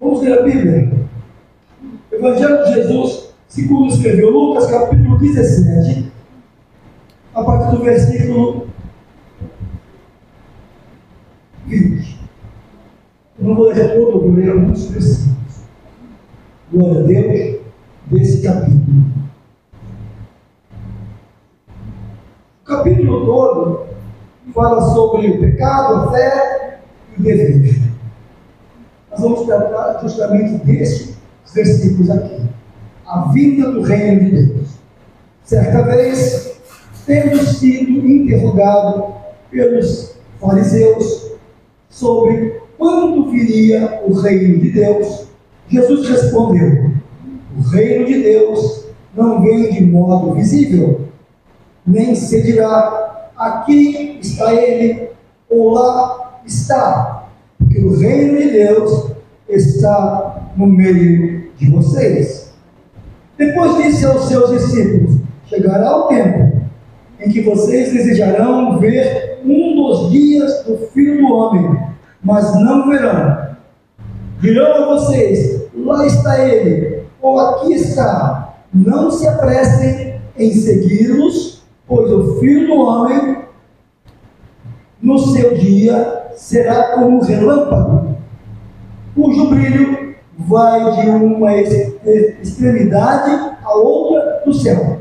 Vamos ler a Bíblia. Evangelho de Jesus, segundo escreveu Lucas, capítulo 17, a partir do versículo 20. Eu não vou ler todo, eu vou ler alguns versículos. Glória a Deus, desse capítulo. O capítulo todo fala sobre o pecado, a fé e o dever. Nós vamos tratar justamente desses versículos aqui. A vinda do reino de Deus. Certa vez, tendo sido interrogado pelos fariseus sobre quando viria o reino de Deus, Jesus respondeu: o reino de Deus não vem de modo visível, nem se dirá: aqui está ele, ou lá está, porque o reino de Deus está no meio de vocês. Depois disse aos seus discípulos: chegará o tempo em que vocês desejarão ver um dos dias do Filho do Homem, mas não verão. Dirão a vocês: lá está ele, ou aqui está. Não se apressem em segui-los, pois o Filho do Homem, no seu dia, será como um relâmpago, cujo brilho vai de uma extremidade à outra do céu.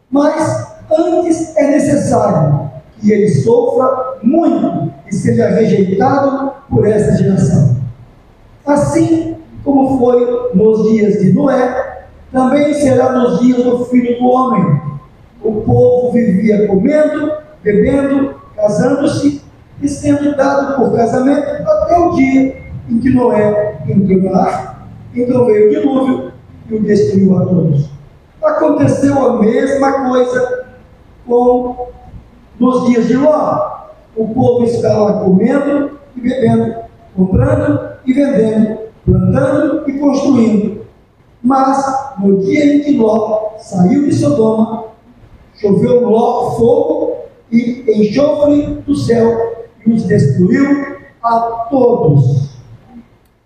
Mas antes é necessário que ele sofra muito e seja rejeitado por esta geração. Assim como foi nos dias de Noé, também será nos dias do Filho do Homem. O povo vivia comendo, bebendo, casando-se e sendo dado por casamento até o dia em que Noé entrou na arca. Então veio o dilúvio e o destruiu a todos. Aconteceu a mesma coisa nos dias de Ló. O povo estava comendo e bebendo, comprando e vendendo, plantando e construindo. Mas no dia em que Ló saiu de Sodoma, choveu Ló fogo e enxofre do céu e os destruiu a todos.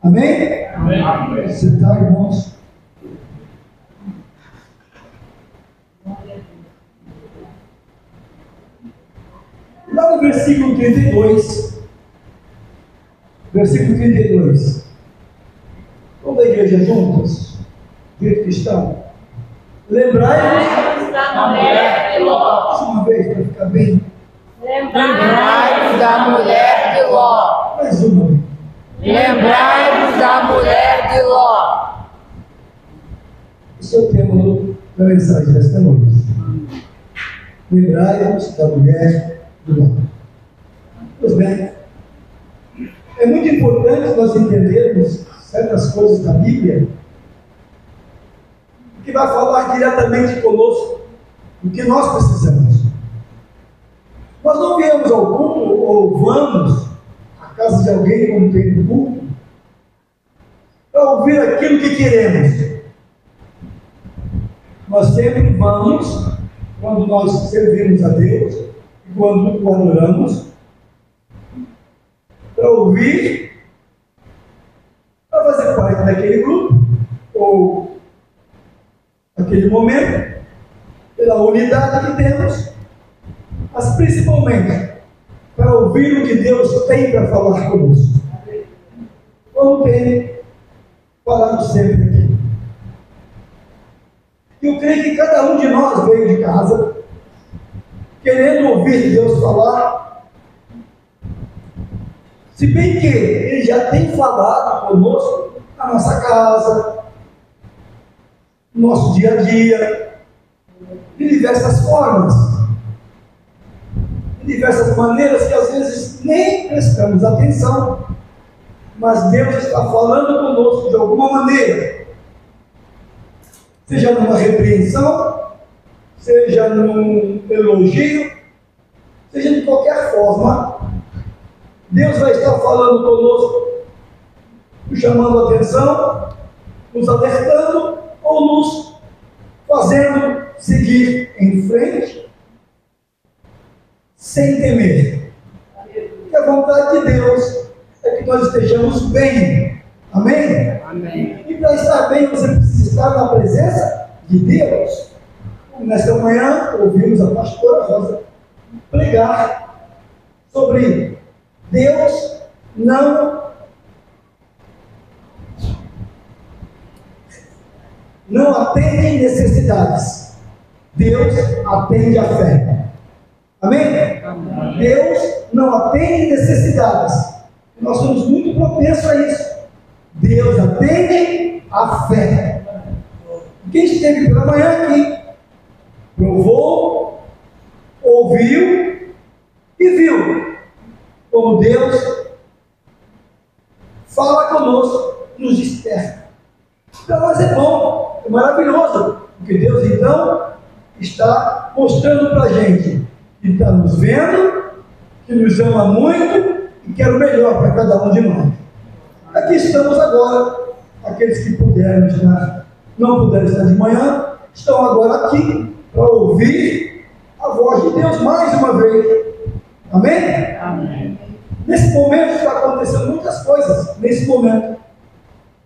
Amém? Amém. Você está, irmãos? Lá no versículo 32, vamos da igreja juntas, jeito que estão. Lembrai-vos da mulher de Ló. Mais uma vez, para ficar bem. Lembrai-vos da mulher de Ló. Mais uma. Lembrai-vos da mulher de Ló. Esse é o tema da mensagem desta noite. Lembrai-vos da mulher de Ló. Pois bem, é muito importante nós entendermos certas coisas da Bíblia que vai falar diretamente conosco do que nós precisamos. Nós não viemos ao culto ou vamos à casa de alguém como tem no culto para ouvir aquilo que queremos. Nós sempre vamos quando nós servimos a Deus e quando o adoramos para ouvir, para fazer parte daquele grupo ou aquele momento, pela unidade que temos, mas principalmente para ouvir o que Deus tem para falar conosco. Como tem falado sempre aqui. Eu creio que cada um de nós veio de casa querendo ouvir Deus falar, se bem que Ele já tem falado conosco na nossa casa, no nosso dia a dia, de diversas formas, de diversas maneiras que às vezes nem prestamos atenção, mas Deus está falando conosco de alguma maneira, seja numa repreensão, seja num elogio, seja de qualquer forma. Deus vai estar falando conosco, nos chamando a atenção, nos alertando ou nos fazendo seguir em frente sem temer. E a vontade de Deus é que nós estejamos bem. Amém? Amém. E para estar bem, você precisa estar na presença de Deus. Nesta manhã, ouvimos a pastora Rosa pregar sobre Deus não atende necessidades. Deus atende a fé. Amém? Amém. Deus não atende necessidades. Nós somos muito propensos a isso. Deus atende a fé. Quem esteve pela manhã aqui, provou, ouviu e viu como Deus fala conosco, nos desperta. Para nós é bom, é maravilhoso, porque Deus então está mostrando para a gente que está nos vendo, que nos ama muito e quer o melhor para cada um de nós. Aqui estamos agora, aqueles que puderam estar, não puderam estar de manhã, estão agora aqui para ouvir a voz de Deus mais uma vez. Amém? Amém. Nesse momento está acontecendo muitas coisas, nesse momento.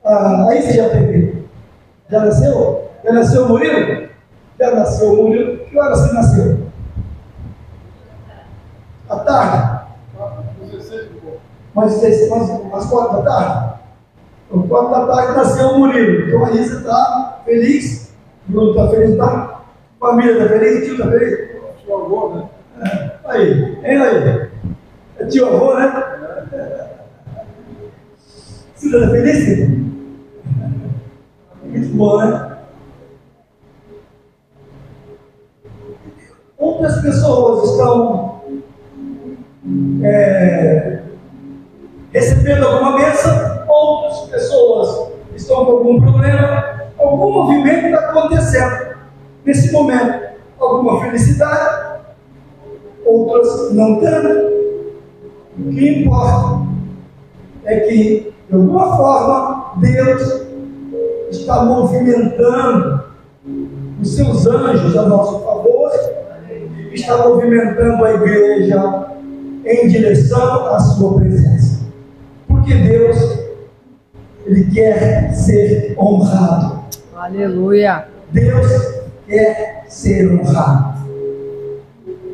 Aí você já teve? Já nasceu? Já nasceu o Murilo? Já nasceu o Murilo? Que horas você nasceu? À tarde? Mas 4 da tarde? Então, 4 da tarde nasceu o Murilo. Então aí você está feliz? O Bruno está feliz, tá? A família está feliz? O tio está feliz? Tio avô, né? Aí, aí. É tio avô, né? Você está feliz? Muito bom, né? Outras pessoas estão recebendo alguma bênção, outras pessoas estão com algum problema, algum movimento está acontecendo nesse momento, alguma felicidade, outras não tanto. O que importa é que, de alguma forma, Deus está movimentando os seus anjos a nosso favor, está movimentando a igreja em direção à sua presença. Porque Deus, Ele quer ser honrado. Aleluia. Deus quer ser honrado.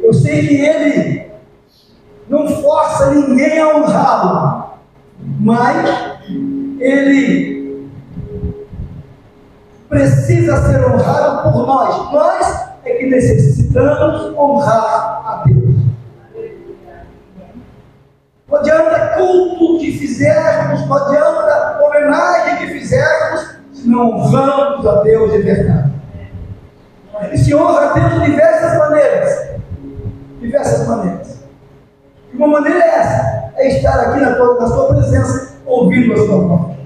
Eu sei que Ele não força ninguém a honrá-lo, mas Ele precisa ser honrado por nós. Nós é que necessitamos honrar a Deus. Não adianta culto que fizermos, não adianta homenagem que fizermos, se não honramos a Deus de verdade. E se honra a Deus de diversas maneiras. Diversas maneiras. E uma maneira é essa, é estar aqui na sua presença, ouvindo a sua voz.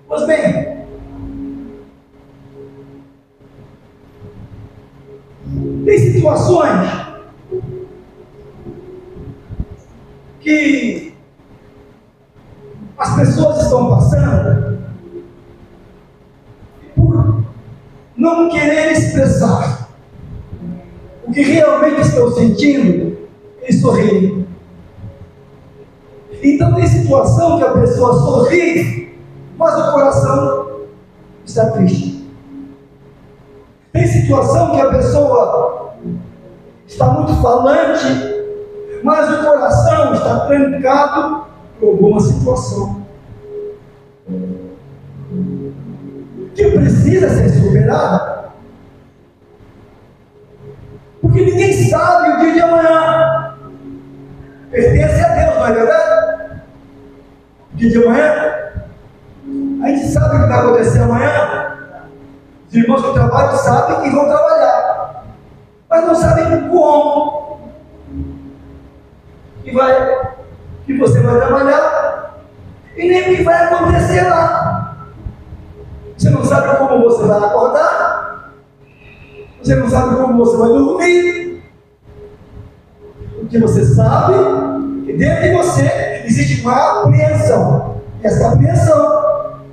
Pois bem, tem situações que as pessoas estão passando por não querer expressar o que realmente estão sentindo e sorrir. Então tem situação que a pessoa sorri, mas o coração está triste. Tem situação que a pessoa está muito falante, mas o coração está trancado por alguma situação que precisa ser superada. Porque ninguém sabe o dia de amanhã. Pertence a Deus, não é verdade? O dia de amanhã, a gente sabe o que vai acontecer amanhã. Os irmãos que trabalham sabem que vão trabalhar, mas não sabem como que você vai trabalhar e nem o que vai acontecer lá. Você não sabe como você vai acordar, você não sabe como você vai dormir. O que você sabe é que dentro de você existe uma apreensão. E essa apreensão,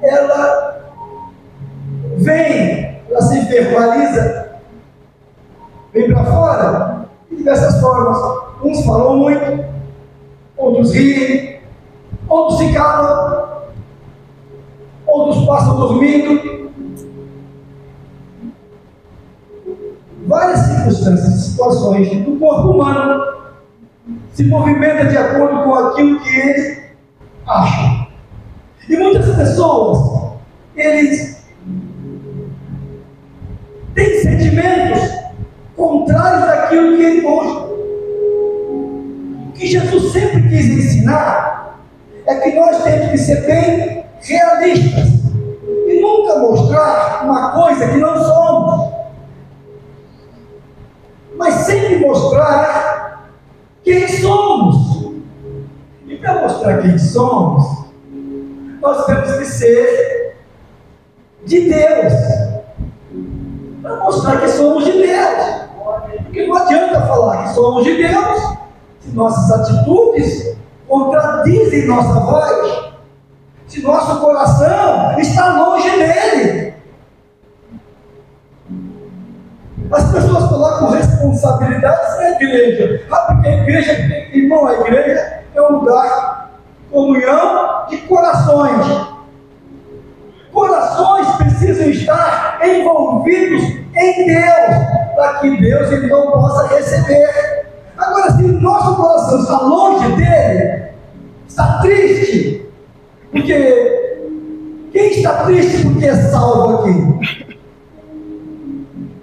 ela vem, ela se verbaliza, vem para fora de diversas formas. Uns falam muito, outros riem, outros outros se calam, outros passam dormindo. Várias circunstâncias, situações do corpo humano se movimentam de acordo com aquilo que eles acham. E muitas pessoas, eles têm sentimentos contrários daquilo que ele mostra. O que Jesus sempre quis ensinar é que nós temos que ser bem realistas e nunca mostrar uma coisa que não somos, mas sempre mostrar quem somos. E para mostrar quem somos, nós temos que ser de Deus, para mostrar que somos de Deus. Porque não adianta falar que somos de Deus se nossas atitudes contradizem nossa voz, se nosso coração está longe dele. As pessoas colocam responsabilidades na igreja. Porque a igreja, irmão, a igreja é um lugar de comunhão de corações. Corações precisam estar envolvidos em Deus, para que Deus então possa receber. Agora, se o nosso coração está longe dele, está triste, porque quem está triste porque é salvo aqui?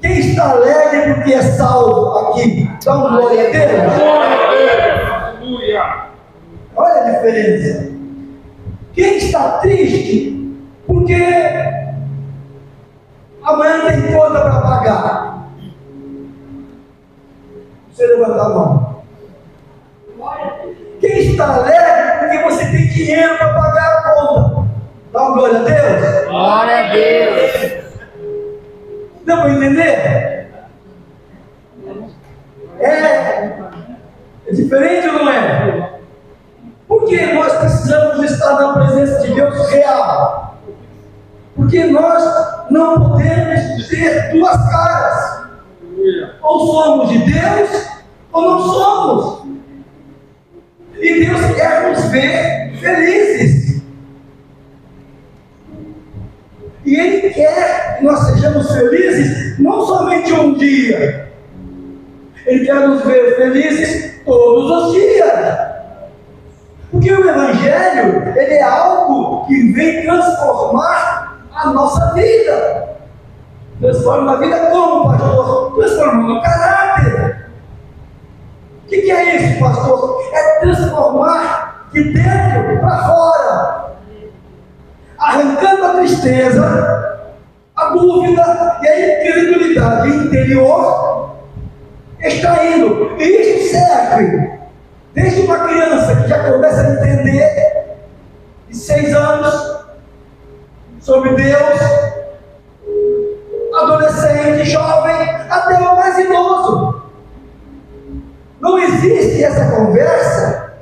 Quem está alegre porque é salvo aqui? Dá uma glória a Deus. Olha a diferença. Quem está triste porque amanhã tem conta para pagar? Você levanta a mão. Quem está alegre porque você tem dinheiro para pagar a conta? Dá uma glória a Deus. Glória a Deus. Deu para entender? É diferente ou não é? Porque nós precisamos estar na presença de Deus real. Porque nós não podemos ter duas caras. Ou somos de Deus, ou não somos. E Deus quer nos ver felizes. E Ele quer que nós sejamos felizes não somente um dia. Ele quer nos ver felizes todos os dias. Porque o Evangelho, ele é algo que vem transformar a nossa vida. Transforma a vida como, pastor? Transformando o caráter. O que é isso, pastor? É transformar de dentro para fora. Arrancando a tristeza, a dúvida e a incredulidade interior, extraindo. E isso serve desde uma criança que já começa a entender, de 6 anos, sobre Deus, adolescente, jovem, até o mais idoso. Não existe essa conversa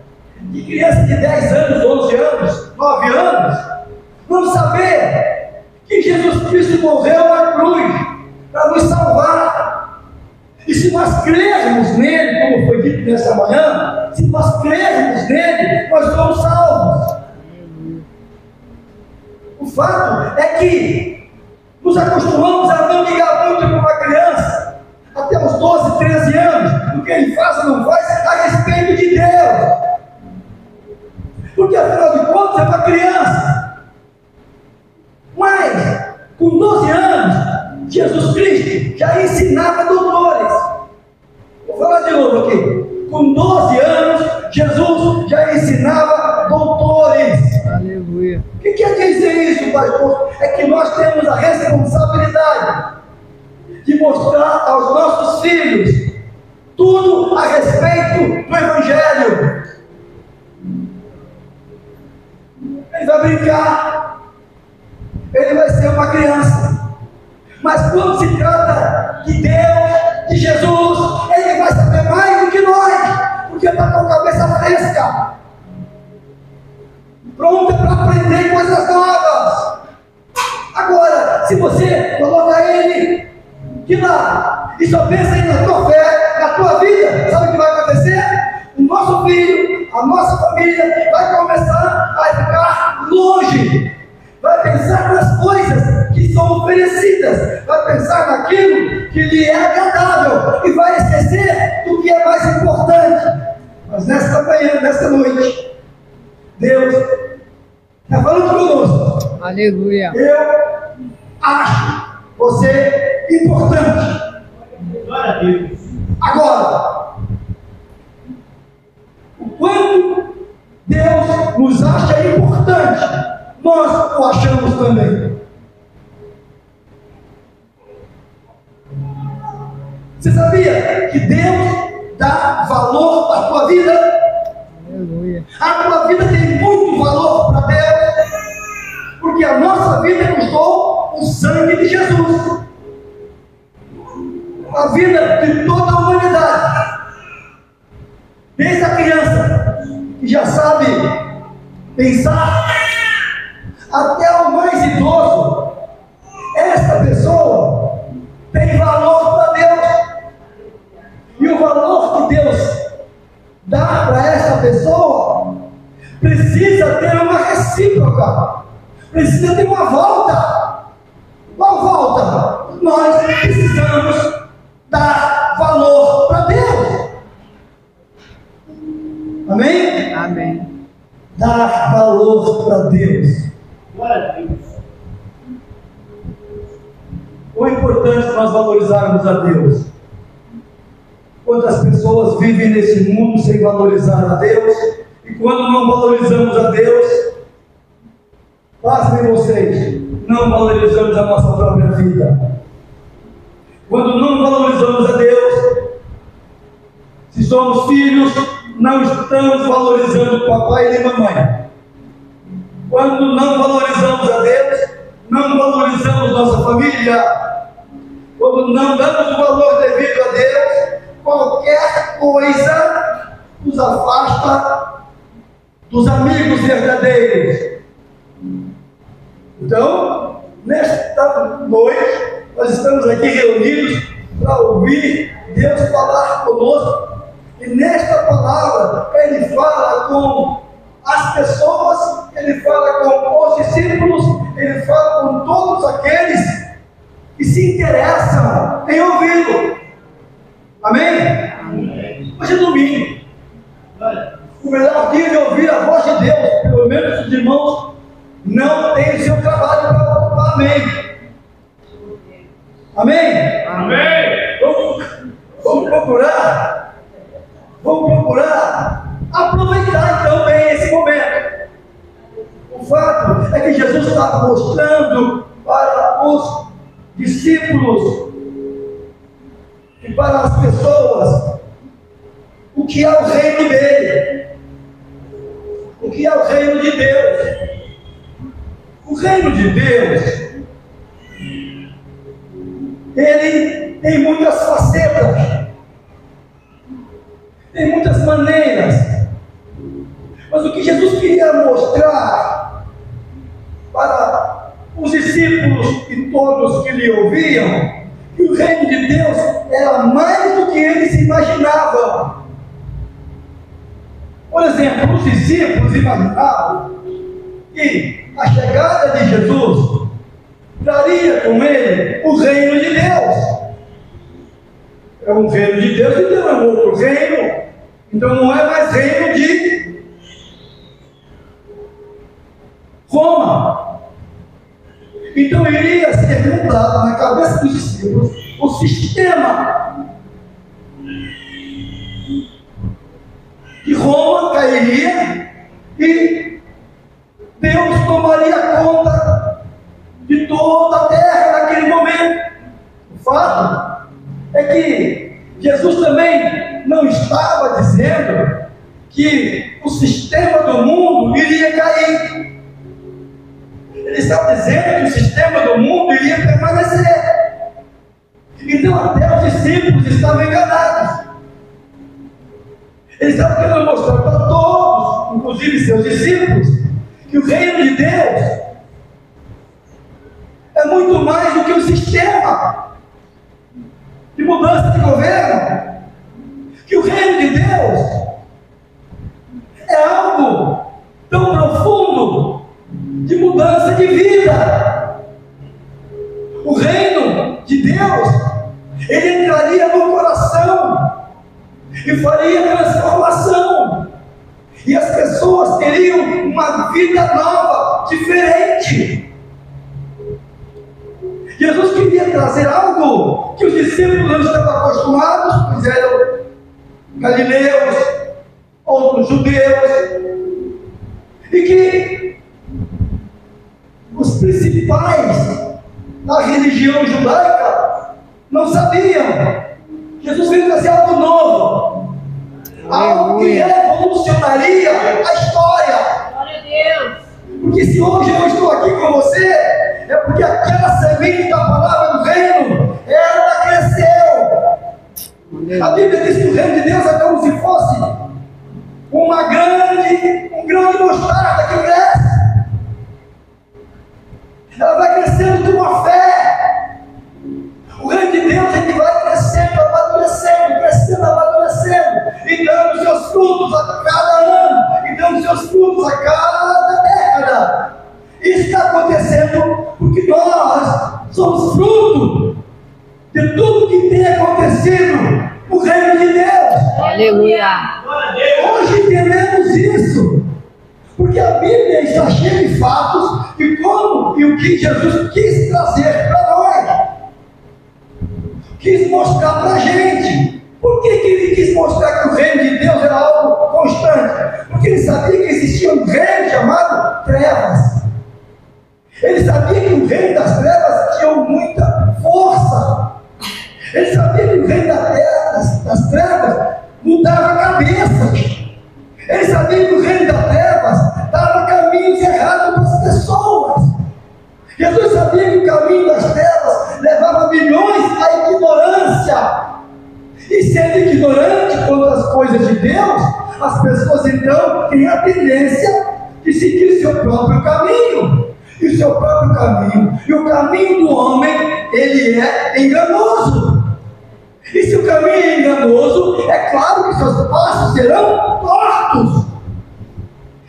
de criança de 10 anos, 11 anos, 9 anos, não saber que Jesus Cristo morreu na cruz para nos salvar. E se nós crermos nele, como foi dito nesta manhã, se nós crermos nele, nós somos salvos. O fato é que nos acostumamos a não ligar muito para uma criança, até os 12, 13 anos, o que ele faz ou não faz a respeito de Deus. Porque afinal de contas é uma criança. Mas, com 12 anos, Jesus Cristo já ensinava doutores. Vou falar de novo aqui. Com 12 anos, Jesus já ensinava doutores. Aleluia. O que quer dizer isso, pastor? É que nós temos a responsabilidade de mostrar aos nossos filhos tudo a respeito do Evangelho. Ele vai brincar, ele vai ser uma criança, mas quando se trata de Deus, de Jesus, ele vai saber mais do que nós, porque está com a cabeça fresca, pronta para aprender coisas novas. Agora, se você coloca ele de lado e só pensa na tua fé, na tua vida, sabe o que vai acontecer? O nosso filho, a nossa família vai começar a vidas, vai pensar naquilo que lhe é agradável e vai esquecer do que é mais importante. Mas nesta manhã, nesta noite, Deus está falando conosco. Aleluia. Eu acho você importante. Glória a Deus. Agora, o quanto Deus nos acha importante, nós o achamos também. Você sabia que Deus dá valor à tua vida? Aleluia. A tua vida tem muito valor para Deus, porque a nossa vida custou o sangue de Jesus. A vida de toda a humanidade, desde a criança que já sabe pensar, até o mais idoso, essa pessoa tem valor para Deus. E o valor que Deus dá para essa pessoa precisa ter uma recíproca, precisa ter uma volta. Qual volta? Nós precisamos dar valor para Deus. Amém? Amém. Dar valor para Deus. Glória a Deus. O importante é nós valorizarmos a Deus. Quantas pessoas vivem nesse mundo sem valorizar a Deus, e quando não valorizamos a Deus, pasmem vocês, não valorizamos a nossa própria vida. Quando não valorizamos a Deus, se somos filhos, não estamos valorizando papai e mamãe. Quando não valorizamos a Deus, não valorizamos nossa família. Quando não damos o valor devido a Deus, qualquer coisa nos afasta dos amigos verdadeiros. Então, nesta noite, nós estamos aqui reunidos para ouvir Deus falar conosco. E nesta palavra, Ele fala com as pessoas, Ele fala com os discípulos, Ele fala com todos aqueles que se interessam em ouvi-lo. Amém? Amém. Hoje é domingo. Glória. O melhor dia de ouvir a voz de Deus, pelo menos os irmãos não têm o seu trabalho para ocupar. Amém? Amém? Amém. Vamos procurar aproveitar então bem esse momento. O fato é que Jesus estava mostrando para os discípulos e para as pessoas o que é o reino dele, o que é o reino de Deus. O reino de Deus, ele tem muitas facetas, tem muitas maneiras, mas o que Jesus queria mostrar para os discípulos e todos que lhe ouviam, que o reino de Deus era mais do que eles imaginavam. Por exemplo, os discípulos imaginavam que a chegada de Jesus traria com ele o reino de Deus. É um reino de Deus, então é um outro reino. Então não é mais reino de Roma. Então iria ser mudado na cabeça dos discípulos o sistema. Que Roma cairia e Deus tomaria conta de toda a terra naquele momento. O fato é que Jesus também não estava dizendo que o sistema do mundo iria cair. Ele estava dizendo que o sistema do mundo iria permanecer. Então até os discípulos estavam enganados. Ele estava querendo mostrar para todos, inclusive seus discípulos, que o reino de Deus é muito mais do que um sistema de mudança de governo. Que o reino de Deus é algo tão profundo de mudança de vida. O reino Deus, ele entraria no coração e faria transformação, e as pessoas teriam uma vida nova, diferente. Jesus queria trazer algo que os discípulos não estavam acostumados, pois eram galileus, outros judeus, e que os principais da religião judaica não sabiam. Jesus veio trazer algo novo, algo que revolucionaria a história. Glória a Deus. Porque se hoje eu estou aqui com você, é porque aquela semente da palavra do reino, ela cresceu. A Bíblia diz que o reino de Deus é como se fosse um grão de mostarda que cresce. Ela vai crescendo com uma fé. O reino de Deus, ele vai crescendo, amadurecendo, e dando seus frutos a cada ano, e dando seus frutos a cada década. Isso está acontecendo porque nós somos fruto de tudo que tem acontecido no reino de Deus. Aleluia. Hoje entendemos isso, porque a Bíblia está cheia de fatos de como e o que Jesus quis trazer para nós, quis mostrar para a gente. Por que ele quis mostrar que o reino de Deus era algo constante? Porque ele sabia que existia um reino chamado trevas. Ele sabia que o reino das trevas tinha muita força. Ele sabia que o reino das trevas mudava cabeças. Ele sabia que o reino das trevas dava caminhos errados para as pessoas. Jesus sabia que o caminho das trevas levava milhões à ignorância. E sendo ignorante quanto às coisas de Deus, as pessoas então têm a tendência de seguir seu próprio caminho. E o seu próprio caminho, e o caminho do homem, ele é enganoso. E se o caminho é enganoso, é claro que seus passos serão tortos.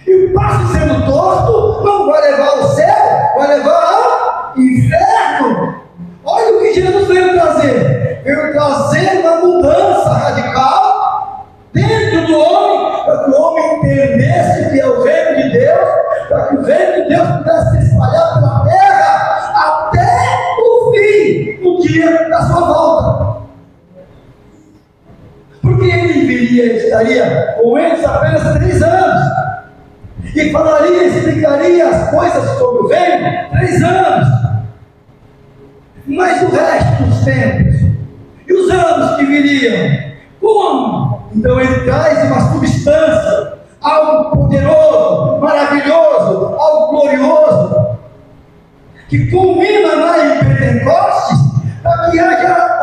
E o passo sendo torto não vai levar ao céu, vai levar ao inferno. Olha o que Jesus veio trazer. Veio trazer uma mudança radical dentro do homem, para que o homem entendesse que é o reino de Deus, para que o reino de Deus pudesse se espalhar pela terra até o fim, no dia da sua volta. Porque ele estaria com eles apenas 3 anos, e explicaria as coisas sobre o reino 3 anos, mas o resto dos tempos, e os anos que viriam, como? Então ele traz uma substância, algo poderoso, maravilhoso, algo glorioso, que culmina lá em Pentecostes, para que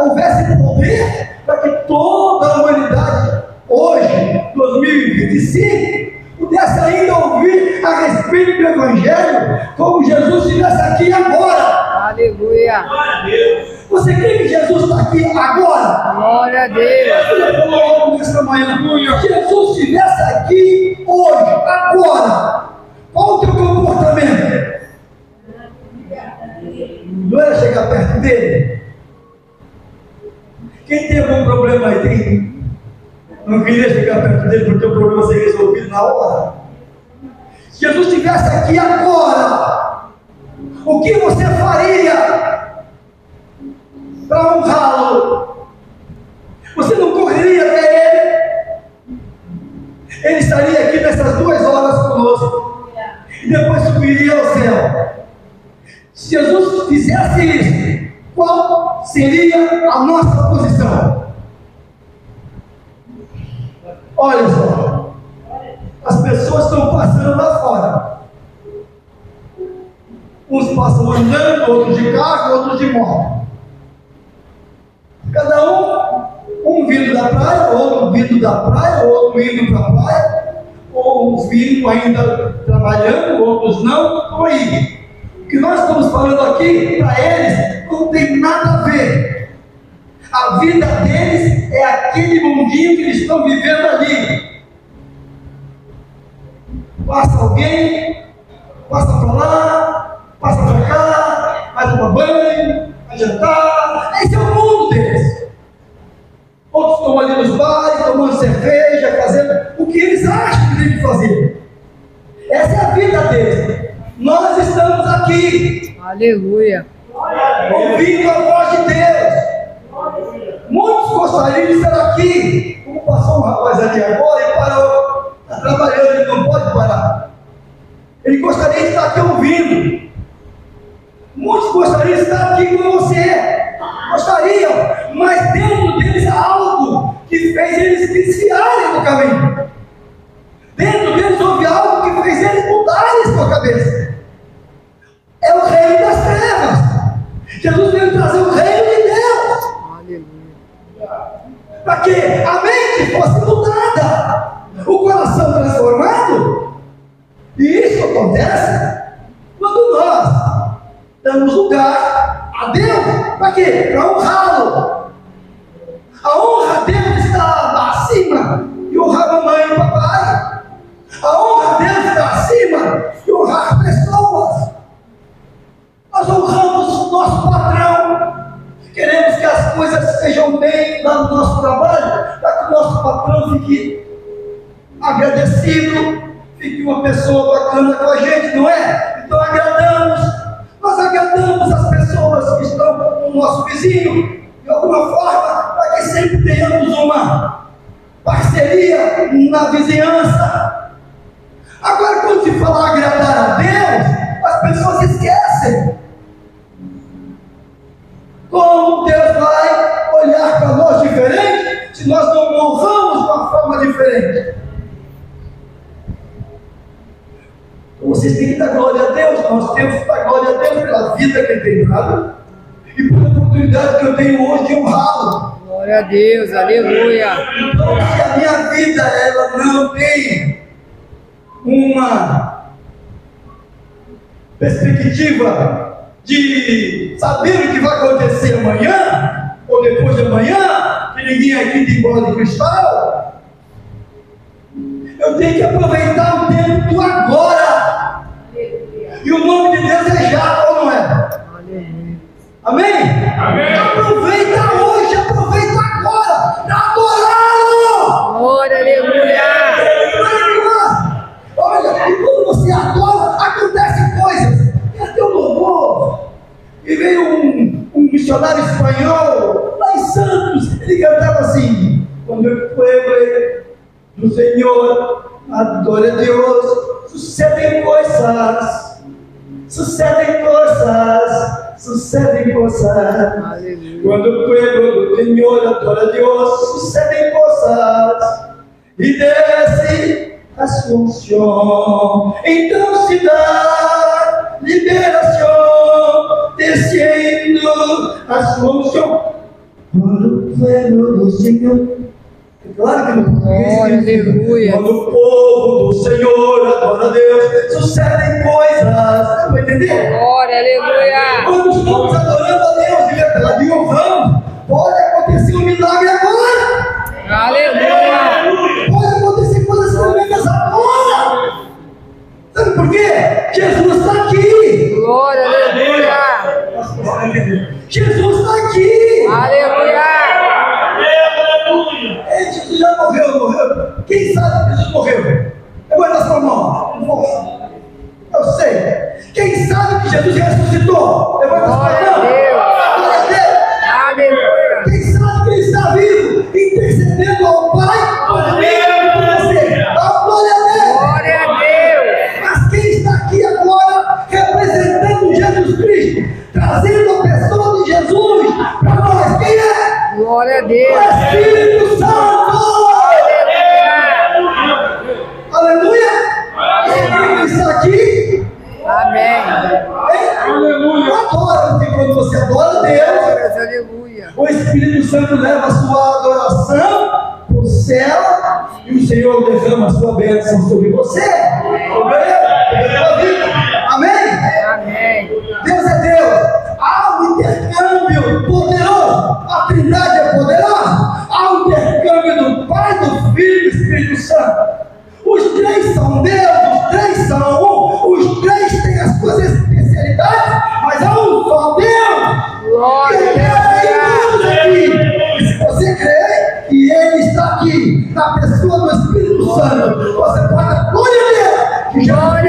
houvesse poder, para que toda a humanidade, hoje, 2025, pudesse ainda ouvir a respeito do Evangelho, como Jesus estivesse aqui agora. Aleluia. Você crê que Jesus está aqui agora? Glória a Deus. Nessa manhã, Jesus estivesse aqui hoje, agora, qual o teu comportamento? Não era chegar perto dele? Quem tem algum problema aí? Não queria chegar perto dele porque o problema seria resolvido na hora. Se Jesus estivesse aqui agora, o que você faria para honrá-lo? Você não correria até ele? Ele estaria aqui nessas 2 horas conosco e depois subiria ao céu. Se Jesus fizesse isso, qual seria a nossa posição? Olha só, as pessoas estão passando lá fora. Uns passam andando, outros de carro, outros de moto. Cada um vindo da praia, outro vindo da praia, outro indo para a praia, ou uns vindo ainda trabalhando, outros não, estão aí. O que nós estamos falando aqui, para eles, não tem nada a ver. A vida deles é aquele mundinho que eles estão vivendo ali. Passa alguém, passa para lá, passa para cá, vai tomar banho, vai jantar. Esse é o mundo. Nós estamos aqui, Aleluia. ouvindo a voz de Deus. Muitos gostariam de estar aqui, como passou um rapaz ali agora e parou, está trabalhando, ele não pode parar. Ele gostaria de estar aqui ouvindo. Muitos gostariam de estar aqui com você, gostariam, mas dentro deles há algo que fez eles desviarem do caminho. Dentro deles houve algo que fez eles mudarem sua cabeça. É o reino das trevas. Jesus veio trazer o reino de Deus. Aleluia. Para que a mente fosse mudada, o coração transformado. E isso acontece quando nós damos lugar a Deus. Para quê? Para honrá-lo. A honra a Deus está acima de honrar a mamãe e o papai. A honra a Deus está acima de honrar pessoas. Nós honramos o nosso patrão. Queremos que as coisas sejam bem lá no nosso trabalho, para que o nosso patrão fique agradecido, fique uma pessoa bacana com a gente, não é? Então nós agradamos as pessoas que estão com o nosso vizinho, de alguma forma, para que sempre tenhamos uma parceria na vizinhança. Agora, quando se falar agradar a Deus, as pessoas esquecem. Como Deus vai olhar para nós diferente se nós não honramos de uma forma diferente? Então vocês têm que dar glória a Deus. Nós temos que dar glória a Deus pela vida que Ele tem dado e pela oportunidade que eu tenho hoje de honrá-lo. Glória a Deus. Aleluia. Então, se a minha vida ela não tem uma perspectiva de saber o que vai acontecer amanhã ou depois de amanhã, que ninguém aqui tem bola de cristal, eu tenho que aproveitar o tempo do agora. E o nome de Deus é já, ou não é? Aleluia. Amém? Amém. Aproveita hoje, aproveita agora para adorá-lo. Glória, aleluia. Olha, e quando você adora, acontecem coisas. E até o louvor. E veio um missionário espanhol, lá em Santos, ele cantava assim: quando o povo do Senhor adora a Deus, sucedem coisas, sucedem coisas, sucedem coisas. Aleluia. Quando o povo do Senhor adora a Deus, sucedem coisas, e desce a unção, então se dá liberação, descendo a unção. Quando o povo do Senhor, claro que no português, Aleluia. quando o povo do Senhor adora a Deus, sucedem coisas. Vai entender? Glória, aleluia. Quando estamos adorando a Deus de verdade e honrando, pode acontecer um milagre agora. Aleluia. Pode acontecer coisas tremendas agora. Sabe por quê? Jesus está aqui. Glória, aleluia. Jesus está aqui. Aleluia. Ei, Jesus já morreu. Quem sabe que Jesus morreu? Levanta sua mão. Eu sei. Quem sabe que Jesus ressuscitou? Levanta sua Glória a mão. Deus. Glória a Deus. Aleluia. Quem sabe que Ele está vivo, intercedendo ao Pai por mim e por você. Dá glória a Deus. Glória a Deus. Mas quem está aqui agora, representando Jesus Cristo, trazendo a pessoa de Jesus para nós, quem é? Glória a O Deus. Espírito Santo. Aleluia. Aleluia. Ele está aqui. Amém. Aleluia. Adora, porque quando você adora a Deus, Glórias, aleluia. o Espírito Santo leva a sua adoração para o céu e o Senhor derrama a sua bênção sobre você. Amém? Amém. Deus é Deus. Há um intercâmbio poderoso. A Trindade é poderosa. Há um intercâmbio do Pai, do Filho e do Espírito Santo. Os três são Deus, os três são um. Os três têm as suas especialidades, mas há um só Deus. Glória, aleluia. E se você crê que Ele está aqui, na pessoa do Espírito Santo, você pode dar glória a Deus. Que já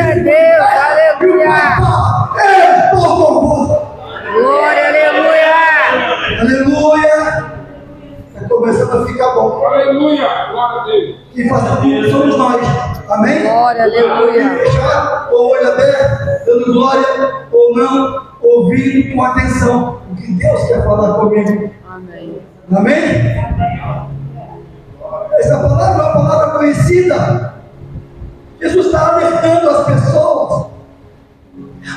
Glória, aleluia. Fechado, ou olho aberto, dando glória, ou não, ouvindo com atenção o que Deus quer falar comigo. Amém. Amém? Essa palavra é uma palavra conhecida. Jesus está alertando as pessoas,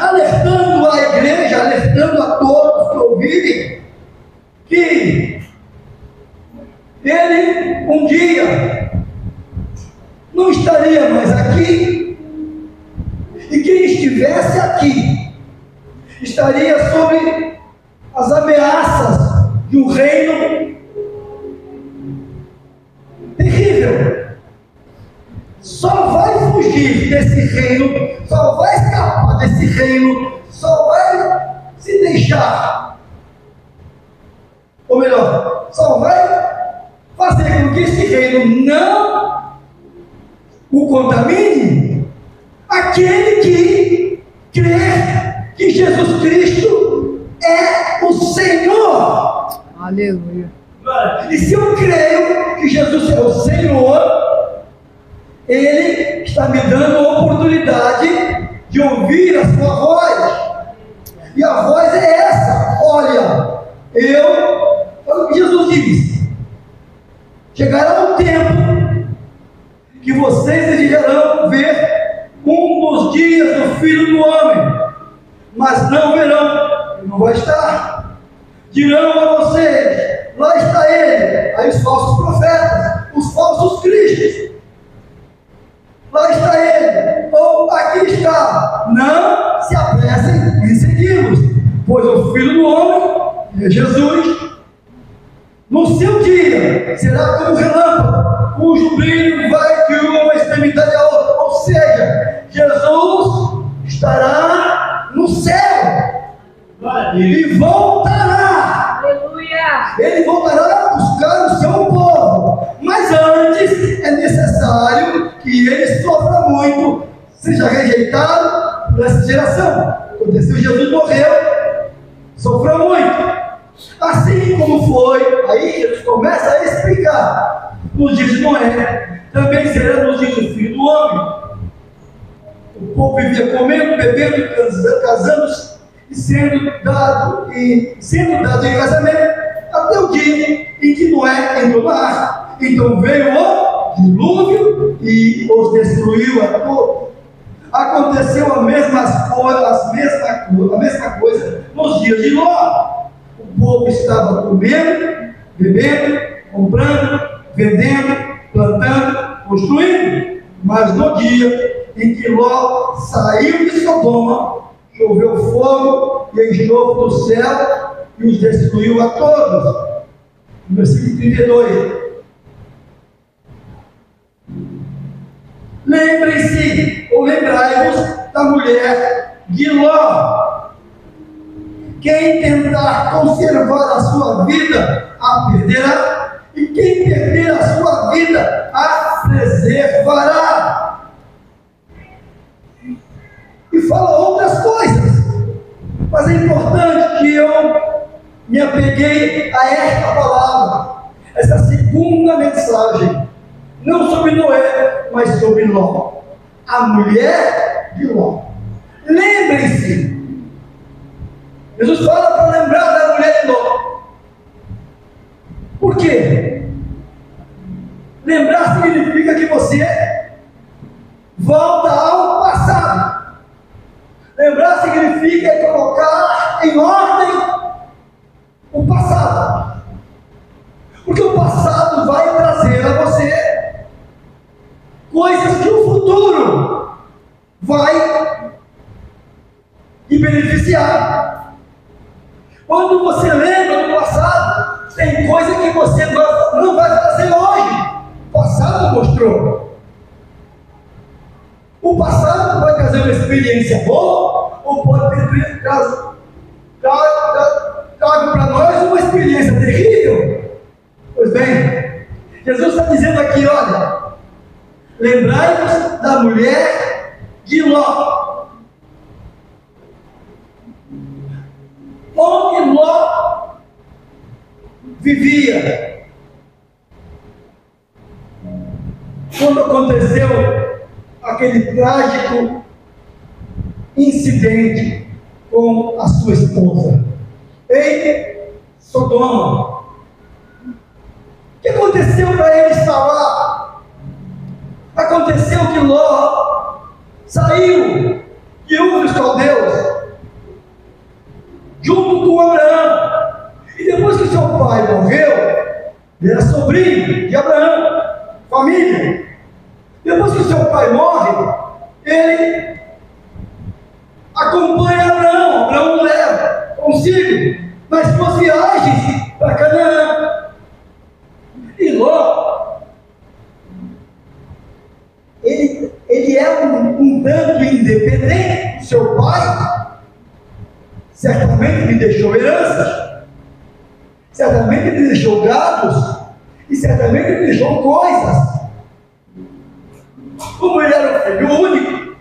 alertando a igreja, alertando a todos que ouvirem, que ele um dia não estaria mais aqui, e quem estivesse aqui estaria sob as ameaças de um reino terrível. Só vai fugir desse reino, só vai escapar desse reino, só vai se deixar, ou melhor, só vai fazer com que esse reino não o contamine aquele que crê que Jesus Cristo é o Senhor. Aleluia. E se eu creio que Jesus é o Senhor, Ele está me dando a oportunidade de ouvir a sua voz. E a voz é essa: olha o que Jesus diz: chegará um tempo que vocês desejarão ver um dos dias do Filho do Homem, mas não verão, ele não vai estar. Dirão a vocês: lá está ele. Aí os falsos profetas, os falsos cristos: lá está ele, ou aqui está. Não se apressem em segui-los, pois o Filho do Homem, é Jesus, no seu dia será como relâmpago, cujo brilho vai de uma extremidade à outra. Ou seja, Jesus estará no céu e voltará. Aleluia. Ele voltará a buscar o seu povo, mas antes é necessário que ele sofra muito, seja rejeitado por essa geração. Aconteceu, Jesus morreu, sofreu muito. Assim como foi, aí Jesus começa a explicar: nos dias de Noé, também será nos dias do Filho do Homem. O povo vivia comendo, bebendo, casando-se e sendo dado em casamento, até o dia em que Noé entrou na arca. Então veio o dilúvio e os destruiu a todos. Aconteceu a mesma coisa nos dias de Ló. O povo estava comendo, bebendo, comprando, vendendo, plantando, construindo. Mas no dia em que Ló saiu de Sodoma, choveu fogo e enxofre do céu e os destruiu a todos. No versículo 32. Lembrem-se, ou lembrai-vos da mulher de Ló. Quem tentar conservar a sua vida, a perderá, e quem perder a sua vida, a preservará. E fala outras coisas, mas é importante que eu me apeguei a esta palavra, essa segunda mensagem, não sobre Noé, mas sobre Ló, a mulher de Ló. Lembrem-se, Jesus fala para lembrar da mulher de Ló. Por quê? Lembrar significa que você volta ao passado. Lembrar significa colocar em ordem o passado. Porque o passado vai trazer a você coisas que o futuro vai lhe beneficiar. Quando você lembra do passado, tem coisa que você não vai fazer hoje. O passado mostrou. O passado pode trazer uma experiência boa, ou pode ter trago para nós uma experiência terrível. Pois bem, Jesus está dizendo aqui: olha, lembrai-vos da mulher de Ló. Onde Ló vivia. Quando aconteceu aquele trágico incidente com a sua esposa em Sodoma. O que aconteceu para ele estar lá? Aconteceu que Ló saiu de Ur dos Caldeus junto com Abraão. E depois que seu pai morreu, ele era sobrinho de Abraão, família. Depois que seu pai morre, ele acompanha Abraão. Abraão leva consigo nas suas viagens para Canaã. E Ló, ele é um tanto independente. Seu pai certamente lhe deixou heranças, certamente lhe deixou gados, e certamente lhe deixou coisas. Como ele era o filho único,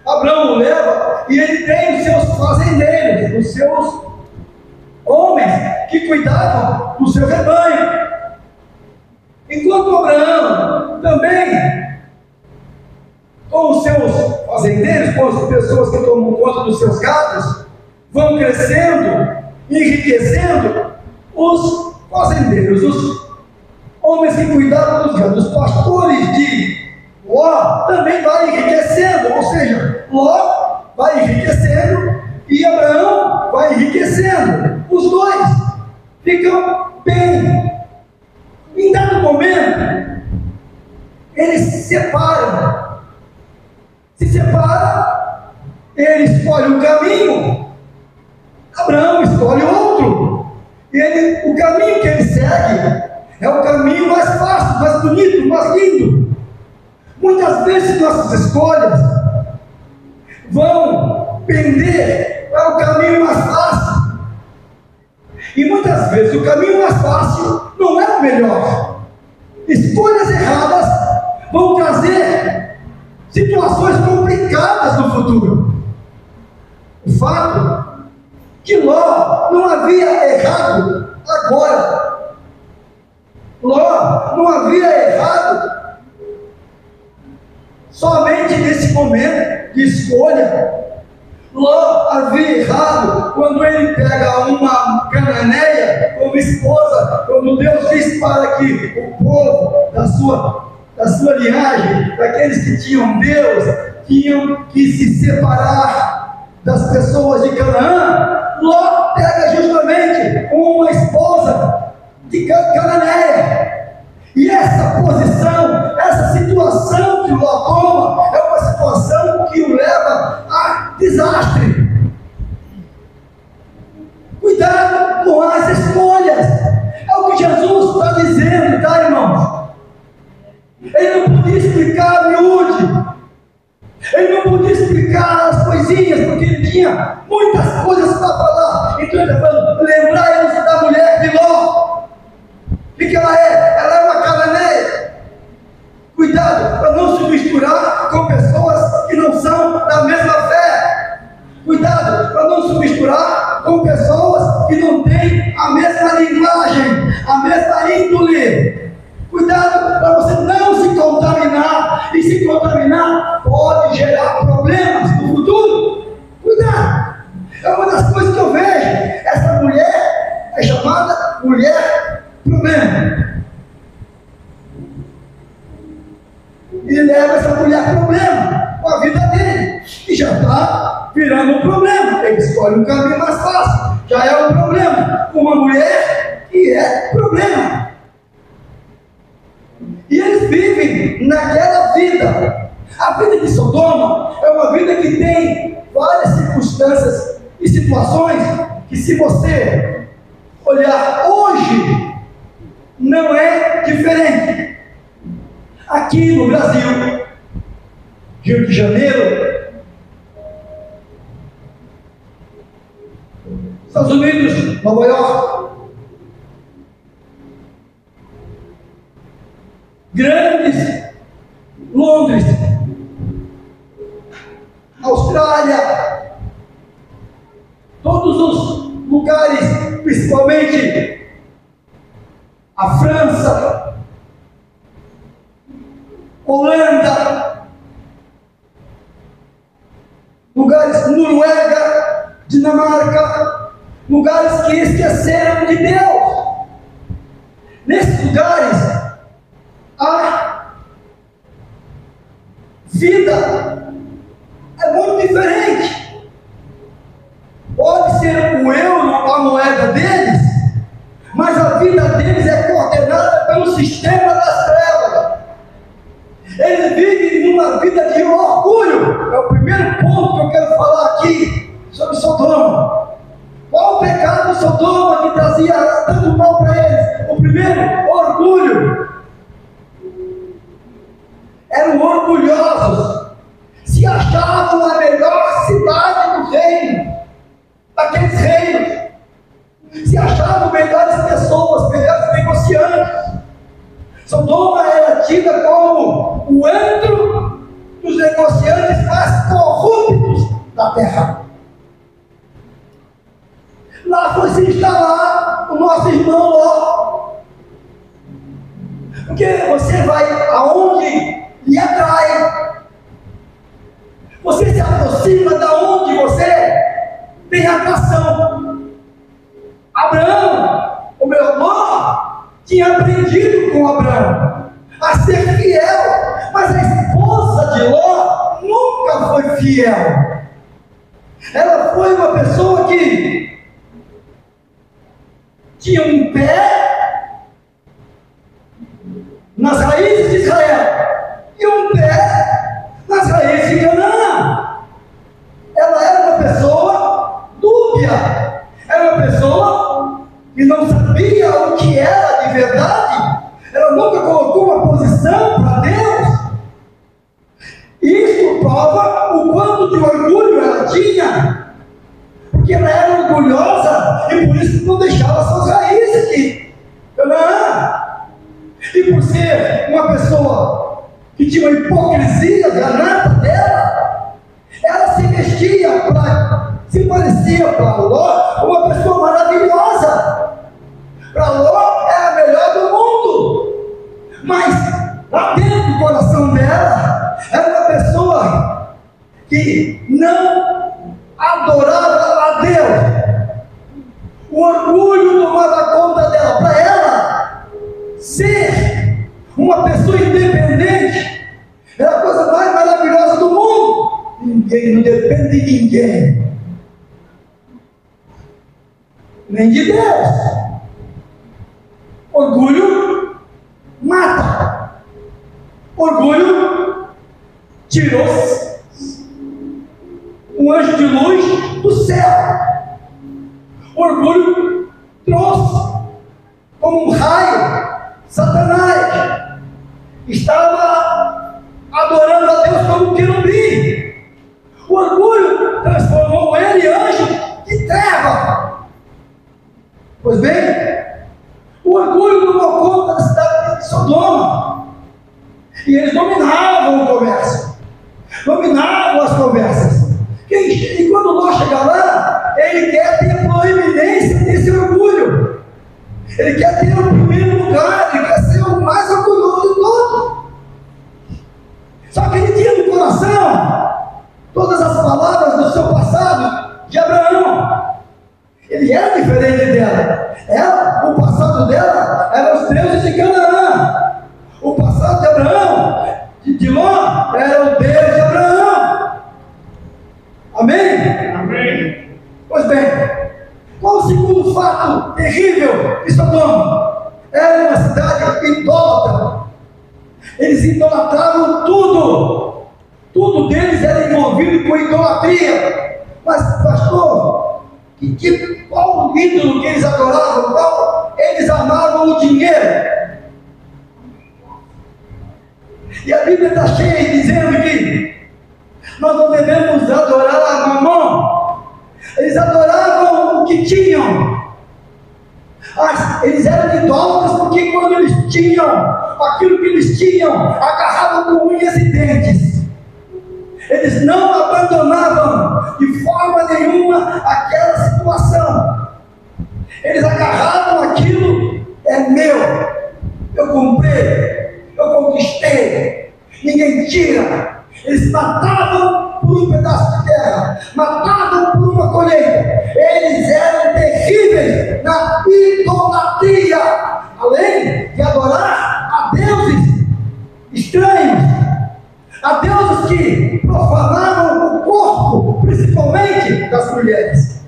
Abraão o leva e ele tem os seus fazendeiros, os seus homens que cuidavam do seu rebanho. Enquanto Abraão também, com os seus fazendeiros, com as pessoas que tomam conta dos seus gados, vão crescendo, enriquecendo, os fazendeiros, os homens que cuidavam dos gados, os pastores de Ló também vai enriquecendo, ou seja, Ló vai enriquecendo e Abraão vai enriquecendo. Os dois ficam bem. Em dado momento, eles se separam. Se separam, ele escolhe um caminho, Abraão escolhe outro. O caminho que ele segue é o caminho mais fácil, mais bonito, mais lindo. Muitas vezes nossas escolhas vão pender para o caminho mais fácil. E muitas vezes o caminho mais fácil não é o melhor. Escolhas erradas vão trazer situações complicadas no futuro. O fato que Ló não havia errado agora. Ló não havia errado somente nesse momento de escolha. Ló havia errado quando ele pega uma cananeia como esposa, quando Deus diz para que o povo da sua linhagem, daqueles que tinham Deus, tinham que se separar das pessoas de Canaã. Ló pega justamente uma esposa de cananeia. E essa posição, essa situação que Ló toma, é uma situação que o leva a desastre. Cuidado com as escolhas. É o que Jesus está dizendo, tá, irmãos? Ele não podia explicar a miúde. Ele não podia explicar as coisinhas, porque ele tinha muitas coisas para falar. Então ele está falando, lembrai-vos da mulher de Ló. O que ela é? Ela é uma cananeia. Cuidado para não se misturar com pessoas que não são da mesma fé. Cuidado para não se misturar com pessoas que não têm a mesma linguagem, a mesma índole. Cuidado para você não se contaminar. E se contaminar pode gerar problemas no futuro. Cuidado. É uma das coisas que eu vejo. Essa mulher é chamada mulher problema. E leva essa mulher problema com a vida dele. E já está virando um problema. Ele escolhe um caminho mais fácil. Já é um problema. Uma mulher que é problema. E eles vivem naquela vida. A vida de Sodoma é uma vida que tem várias circunstâncias e situações que, se você olhar hoje, não é diferente. Aqui no Brasil, Rio de Janeiro, Estados Unidos, Nova York, grandes, Londres, Austrália, todos os lugares, principalmente a França, Holanda, lugares Noruega, Dinamarca, lugares que esqueceram de Deus. Nesses lugares, a vida é muito diferente. Pode ser o euro a moeda deles, mas a vida deles é coordenada pelo sistema das trevas. Eles vivem numa vida de orgulho. É o primeiro ponto que eu quero falar aqui sobre Sodoma. Qual o pecado de Sodoma que trazia tanto mal para eles? O primeiro, orgulho. Eram orgulhosos, se achavam a melhor cidade do reino, daqueles reinos, se achavam melhores pessoas, melhores negociantes. Sodoma era tida como o antro dos negociantes mais corruptos da terra. Lá foi se instalar o nosso irmão Ló. Porque você vai aonde lhe atrai. Você se aproxima da onde você tem atração. Abraão, o meu Ló, tinha aprendido com Abraão a ser fiel, mas a esposa de Ló nunca foi fiel. Ela foi uma pessoa que tinha um pé nas raízes de Israel e um pé nas raízes de Canaã. Ela era uma pessoa dúbia, era uma pessoa que não sabia o que era de verdade. Ela nunca colocou uma posição para Deus. Isso prova o quanto de orgulho ela tinha, porque ela era orgulhosa e por isso não deixava suas raízes aqui. E por ser uma pessoa que tinha uma hipocrisia ganada dela, ela se vestia se parecia para Ló uma pessoa maravilhosa. Para Ló é a melhor do mundo, mas lá dentro do coração dela era uma pessoa que não adorava a Deus. O orgulho tomava conta dela. Para ela ser uma pessoa independente era a coisa mais maravilhosa do mundo. Ninguém não depende de ninguém, nem de Deus. Orgulho mata. Orgulho tirou um anjo de luz do céu. Orgulho trouxe como um raio Satanás. Estava adorando a Deus como um querubim. O orgulho transformou ele em anjo de treva. Pois bem, o orgulho tomou conta da cidade de Sodoma. E eles dominavam o comércio, dominavam as conversas. E quando Ló chega lá, ele quer ter proeminência desse orgulho. Ele quer ter o primeiro lugar, ele quer ser o mais orgulhoso de todos. Só que ele tinha no coração todas as palavras do seu passado de Abraão. Ele era diferente dela. O passado dela era os deuses de Canaã. O passado de Abraão, de Ló, era o Deus de Abraão. Amém? Amém. Pois bem, qual o segundo fato terrível de Sodoma? Era uma cidade idólatra. Eles idolatravam tudo. Tudo deles era envolvido com idolatria. Mas, pastor, qual o ídolo que eles adoravam? Qual? Eles amavam o dinheiro. E a Bíblia está cheia dizendo que nós não devemos adorar Mamon. Eles adoravam o que tinham. Eles eram idólatras porque quando eles tinham aquilo que eles tinham, agarravam com unhas e dentes. Eles não abandonavam de forma nenhuma aquela situação. Eles agarravam aquilo, é meu, eu comprei, eu conquistei, ninguém tira. Eles matavam por um pedaço de terra. eles eram terríveis na idolatria, além de adorar a deuses estranhos, a deuses que profanavam o corpo, principalmente das mulheres.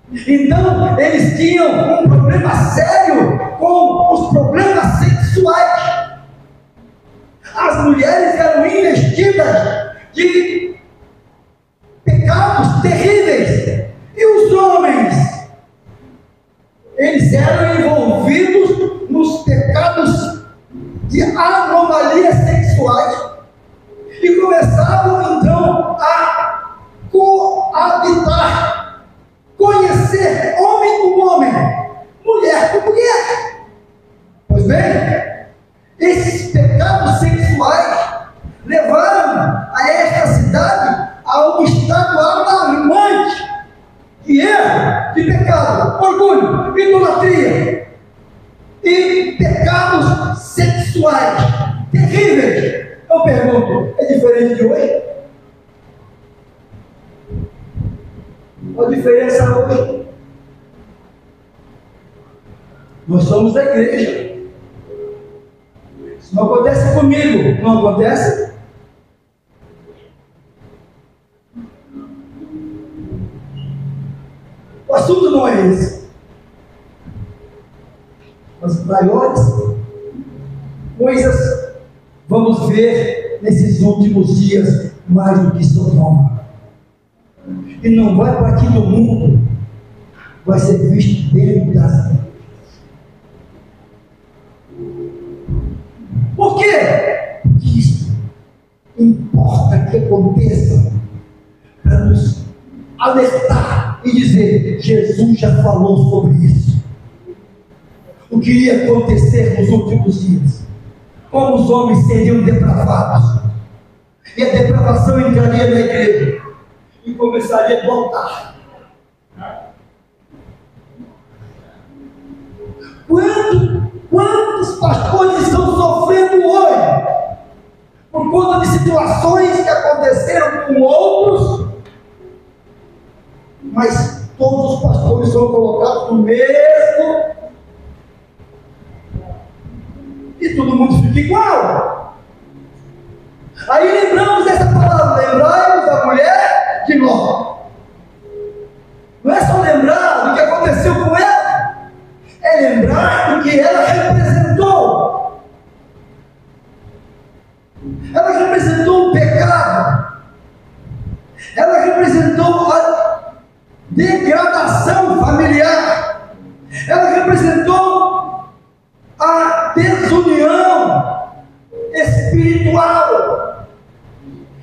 Então, eles tinham um problema sério com os problemas sexuais. As mulheres eram investidas de pecados terríveis. E os homens, eles eram envolvidos nos pecados de anomalias sexuais. E começavam então a coabitar, conhecer homem com homem, mulher com mulher. Pois bem, esses pecados sexuais levaram a esta cidade a um estado alarmante de erro, de pecado, orgulho, idolatria e pecados sexuais terríveis. Eu pergunto, é diferente de hoje? Qual a diferença hoje? Nós somos da igreja. Isso não acontece comigo, não acontece? O assunto não é esse. As maiores coisas vamos ver nesses últimos dias mais do que Sodoma. E não vai partir do mundo, vai ser visto dentro das igrejas. Por quê? Porque isso importa que aconteça para nos alertar e dizer: Jesus já falou sobre isso. O que iria acontecer nos últimos dias? Como os homens seriam depravados, e a depravação entraria na igreja e começaria a voltar. Quantos pastores estão sofrendo hoje por conta de situações que aconteceram com outros, mas todos os pastores são colocados no mesmo e todo mundo fica igual. Aí lembramos dessa palavra, lembrai-vos da mulher de Ló. Não é só lembrar do que aconteceu com ela, é lembrar do que ela representou. Ela representou o pecado, ela representou a degradação familiar, ela representou a desunião espiritual,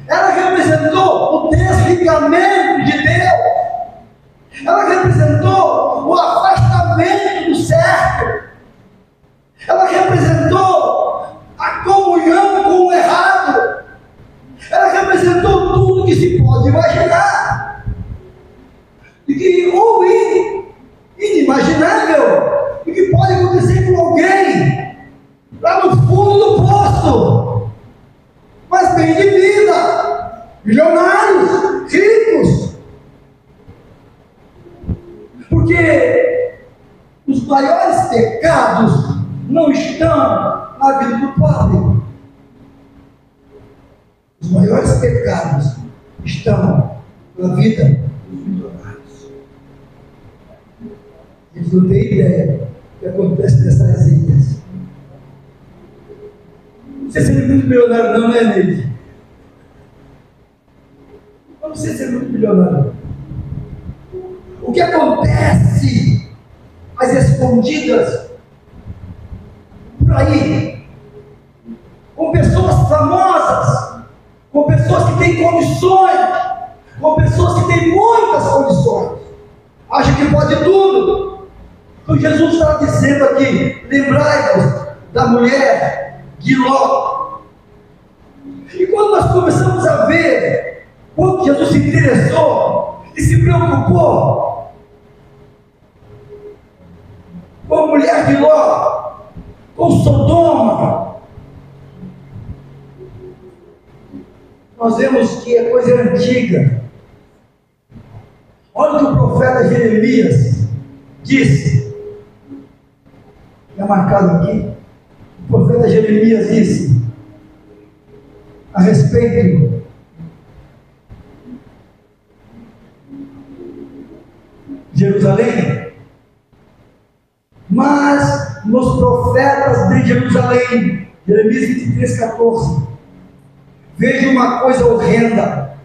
ela representou o desligamento de Deus, ela representou o afastamento do certo, ela representou a comunhão com o errado, ela representou tudo que se pode imaginar, e que ou inimaginável, e que pode acontecer com alguém lá no fundo do poço, mas bem de vida, milionários, ricos, porque os maiores pecados não estão na vida do pobre. Os maiores pecados estão na vida dos milionários. Eles não têm ideia do que acontece nessas ilhas. Não sei se ele é muito milionário, não, né, Neide? Eu não sei se ele é muito milionário. O que acontece às escondidas por aí, com pessoas famosas, com pessoas que têm condições, com pessoas que têm muitas condições, acha que pode tudo. Então Jesus está dizendo aqui: lembrai-vos da mulher de Ló. E quando nós começamos a ver quanto Jesus se interessou e se preocupou com a mulher de Ló, com Sodoma, nós vemos que é coisa antiga. Olha o que o profeta profeta Jeremias disse, está marcado aqui, o profeta Jeremias disse a respeito de Jerusalém, mas nos profetas de Jerusalém, Jeremias 23:14, vejo uma coisa horrenda,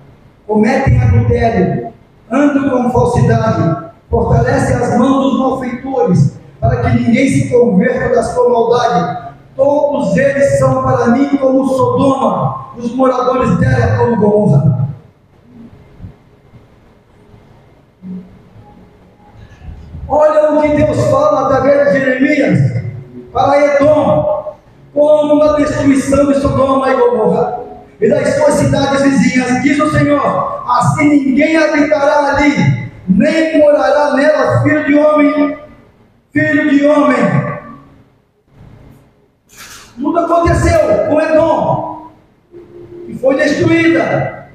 cometem adultério, andam com falsidade, fortalecem as mãos dos malfeitores, para que ninguém se converta da sua maldade. Todos eles são para mim como Sodoma, os moradores dela como Gomorra. Olha o que Deus fala através de Jeremias para Edom, como a destruição de Sodoma e Gomorra e das suas cidades vizinhas, diz o Senhor: assim ninguém habitará ali, nem morará nela filho de homem. Tudo aconteceu com Edom, que foi destruída.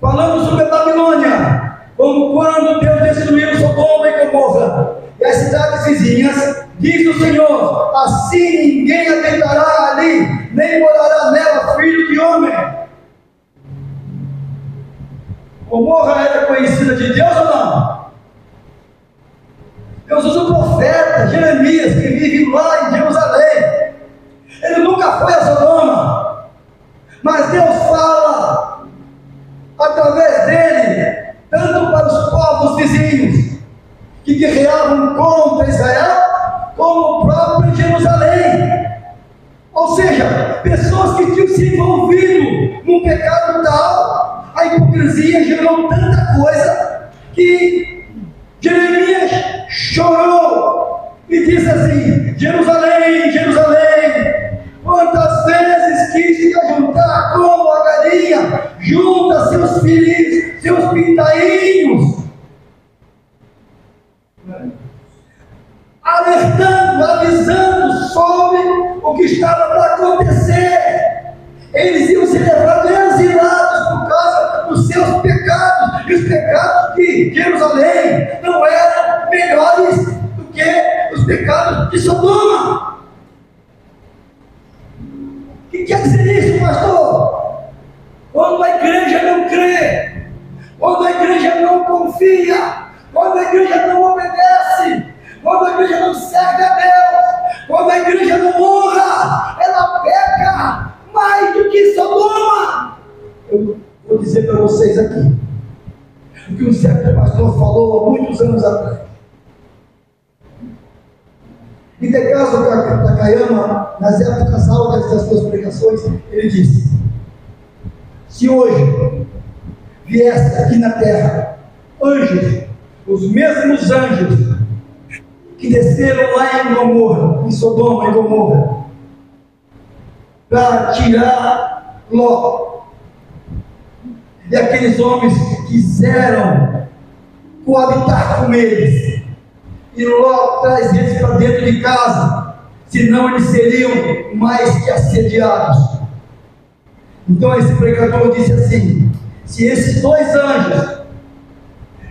Falamos sobre a Babilônia, como quando Deus destruiu Sodoma e Gomorra e as cidades vizinhas, diz o Senhor: assim ninguém habitará ali, nem morará nela filho de homem. Gomorra era conhecida de Deus ou não? Deus usa o profeta Jeremias, que vive lá em Jerusalém. Ele nunca foi a Sodoma, mas Deus fala através dele, tanto para os povos vizinhos que guerreavam contra Israel, como o próprio Jerusalém. Ou seja, pessoas que tinham se envolvido num pecado tal, a hipocrisia gerou tanta coisa, que Jeremias chorou e disse assim: Jerusalém, Jerusalém, quantas vezes quis te ajuntar como a galinha junta seus filhos, seus pintainhos, alertando, avisando sobre o que estava para acontecer. Eles iam ser levados exilados por causa dos seus pecados, e os pecados de Jerusalém não eram melhores do que os pecados de Sodoma. O que quer dizer isso, pastor? Quando a igreja não crê, quando a igreja não confia, quando a igreja não obedece, quando a igreja não serve a Deus, quando a igreja não honra, ela peca mais do que Sodoma. Eu vou dizer para vocês aqui o que um certo pastor falou há muitos anos atrás. Em Decaso Takayama, nas épocas altas das suas pregações, ele disse: se hoje viesse aqui na terra anjos, os mesmos anjos que desceram lá em Gomorra, em Sodoma e Gomorra, para tirar Ló, e aqueles homens quiseram coabitar com eles, e Ló traz eles para dentro de casa, senão eles seriam mais que assediados. Então esse pregador disse assim: se esses dois anjos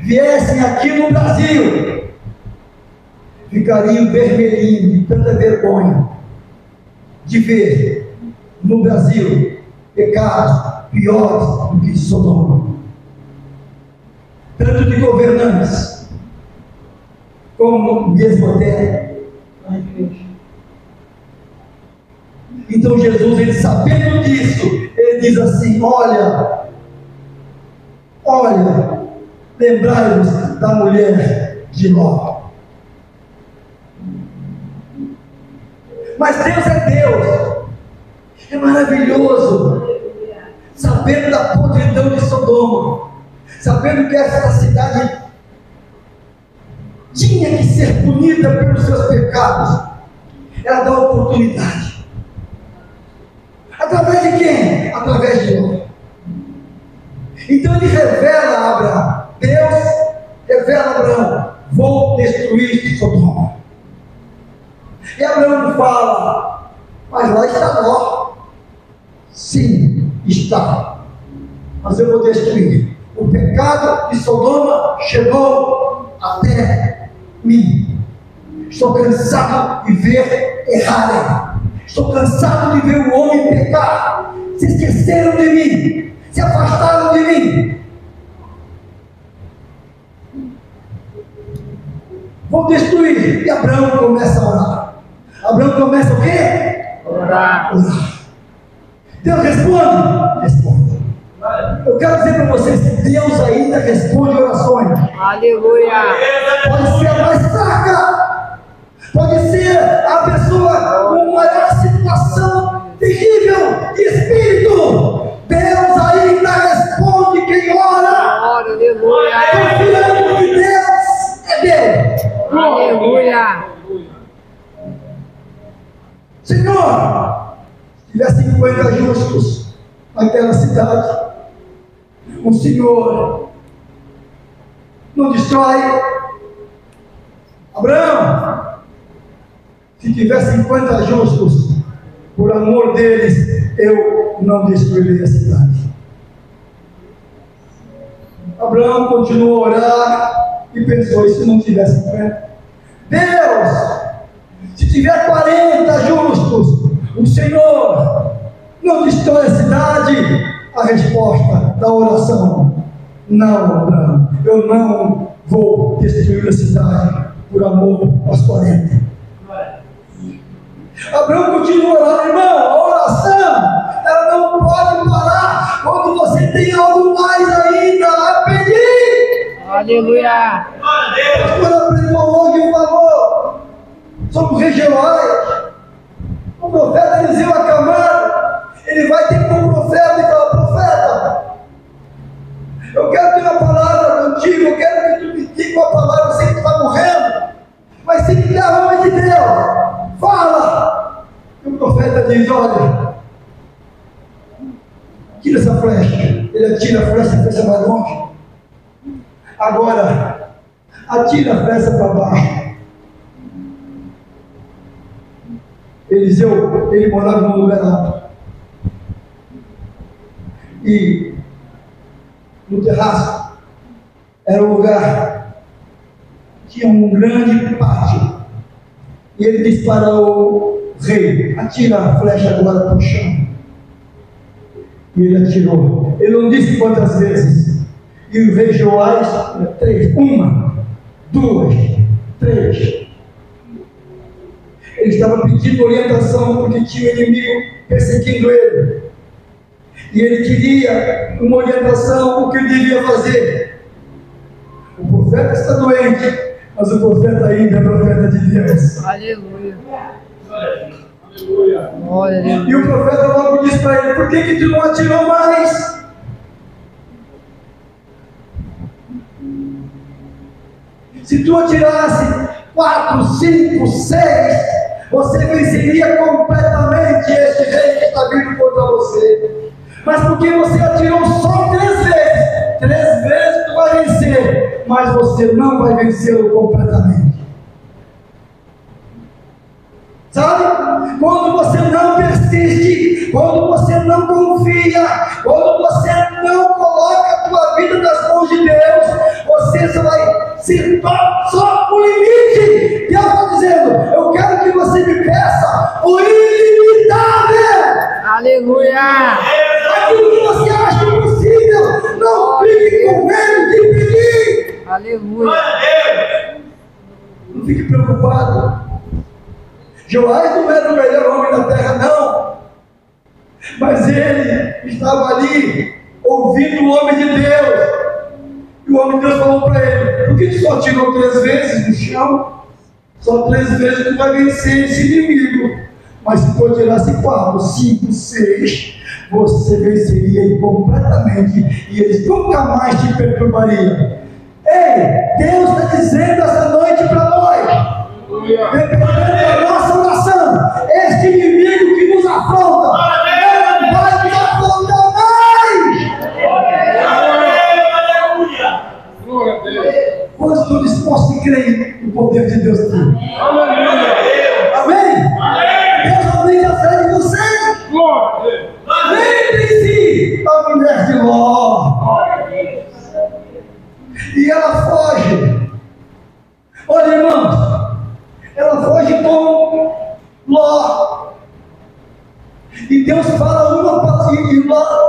viessem aqui no Brasil, ficariam vermelhinhos de tanta vergonha de ver no Brasil pecados piores do que Sodoma, tanto de governantes como mesmo até a igreja. Então Jesus, ele sabendo disso, ele diz assim: olha, lembrai-vos da mulher de Ló. Mas Deus é Deus, é maravilhoso, sabendo da podridão de Sodoma, sabendo que essa cidade tinha que ser punida pelos seus pecados, ela dá oportunidade. Através de quem? Através de Ló. Então ele revela a Abraão, Deus revela a Abraão: vou destruir Sodoma. E Abraão fala: mas lá está Ló. Sim, está, mas eu vou destruir o pecado de Sodoma chegou até mim. Estou cansado de ver errarem. Estou cansado de ver o homem pecar. Se esqueceram de mim, se afastaram de mim. Vou destruir. E Abraão começa a orar. Abraão começa o quê? Orar. Deus responde? Responde. Eu quero dizer para vocês que Deus ainda responde orações. Aleluia. Pode ser a mais fraca. Pode ser a pessoa com uma situação terrível de espírito. Deus ainda responde quem ora. Aleluia. Confiando que Deus é Deus. Aleluia. Senhor, se tiver 50 justos naquela cidade, o Senhor não destrói. Abraão, se tiver 50 justos, por amor deles, eu não destruirei a cidade. Abraão continuou a orar e pensou: e se não tiver 50? Deus, se tiver 40 justos, o Senhor não destrói a cidade. A resposta da oração: não, Abraão, eu não vou destruir a cidade por amor aos 40. Abraão continua lá, irmão. A oração, ela não pode parar quando você tem algo mais ainda a pedir. Aleluia. O pastor aprendeu hoje e falou sobre o rei Jeoás. O profeta Eliseu acamado, ele vai ter como profeta e fala: profeta, eu quero ter uma palavra contigo, eu quero que tu me diga uma palavra. Eu sei que tu está morrendo, mas se me der a homem de Deus, fala. E o profeta diz: olha, tira essa flecha. Ele atira a flecha mais longe. Agora, atira a flecha para baixo. Eliseu, ele morava num lugar alto. E no terraço era um lugar, tinha um grande pátio. E ele disse para o rei: atira a flecha agora para o chão. E ele atirou. Ele não disse quantas vezes. E o rei Joás, 3, 1, 2, 3. Ele estava pedindo orientação porque tinha um inimigo perseguindo ele. E ele queria uma orientação, o que ele devia fazer. O profeta está doente, mas o profeta ainda é profeta de Deus. Aleluia. Aleluia. Aleluia. E o profeta logo disse para ele: por que tu não atirou mais? Se tu atirasse 4, 5, 6, você venceria completamente este rei que está vindo contra você. Mas porque você atirou só 3 vezes, 3 vezes tu vai vencer, mas você não vai vencê-lo completamente. Sabe? Quando você não persiste, quando você não confia, quando você não coloca a tua vida nas mãos de Deus, você só vai se só o limite. Deus está dizendo: eu quero que você me peça o ilimitável. Aleluia. Aquilo que você acha impossível, não fique com medo de pedir. Aleluia. Não fique preocupado. Joás não era o melhor homem da terra, não. Mas ele estava ali, ouvindo o homem de Deus. E o homem de Deus falou para ele: por que tu só tirou 3 vezes no chão? Só 3 vezes tu vai vencer esse inimigo. Mas se tu tirasse 4, 5, 6, você venceria ele completamente. E eles nunca mais te perturbariam. Ei, Deus está dizendo essa noite para nós: dependendo da nossa oração, este inimigo que nos afronta não vai nos afrontar mais. Quando estou disposto a crer no poder de Deus aqui. Amém? Deus aumente a fé de vocês. Lembre-se da mulher de Ló. E ela foge. Olha, irmãos, ela foge com Ló. E Deus fala uma palavra,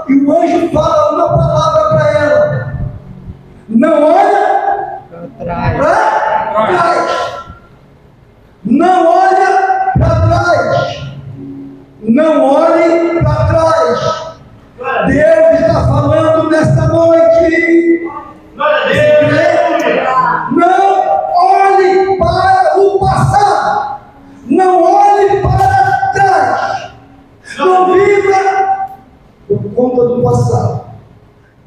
e o anjo fala uma palavra para ela: não olha para trás. Não olha para trás. Não olhe para trás. Deus está falando nesta noite. Não olhe para o passado. Não olhe para trás. Não viva por conta do passado.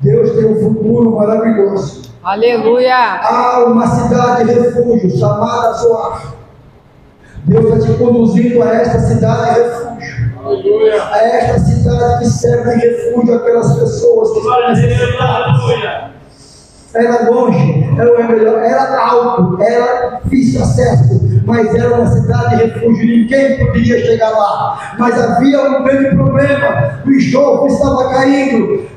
Deus tem um futuro maravilhoso. Aleluia. Há uma cidade de refúgio chamada Zoar. Deus está te conduzindo a esta cidade de refúgio. Aleluia. A esta cidade que serve de refúgio àquelas pessoas que estão necessitadas. Era longe, era alto, era difícil acesso, mas era uma cidade de refúgio, ninguém poderia chegar lá. Mas havia um grande problema: o enxofre estava caindo,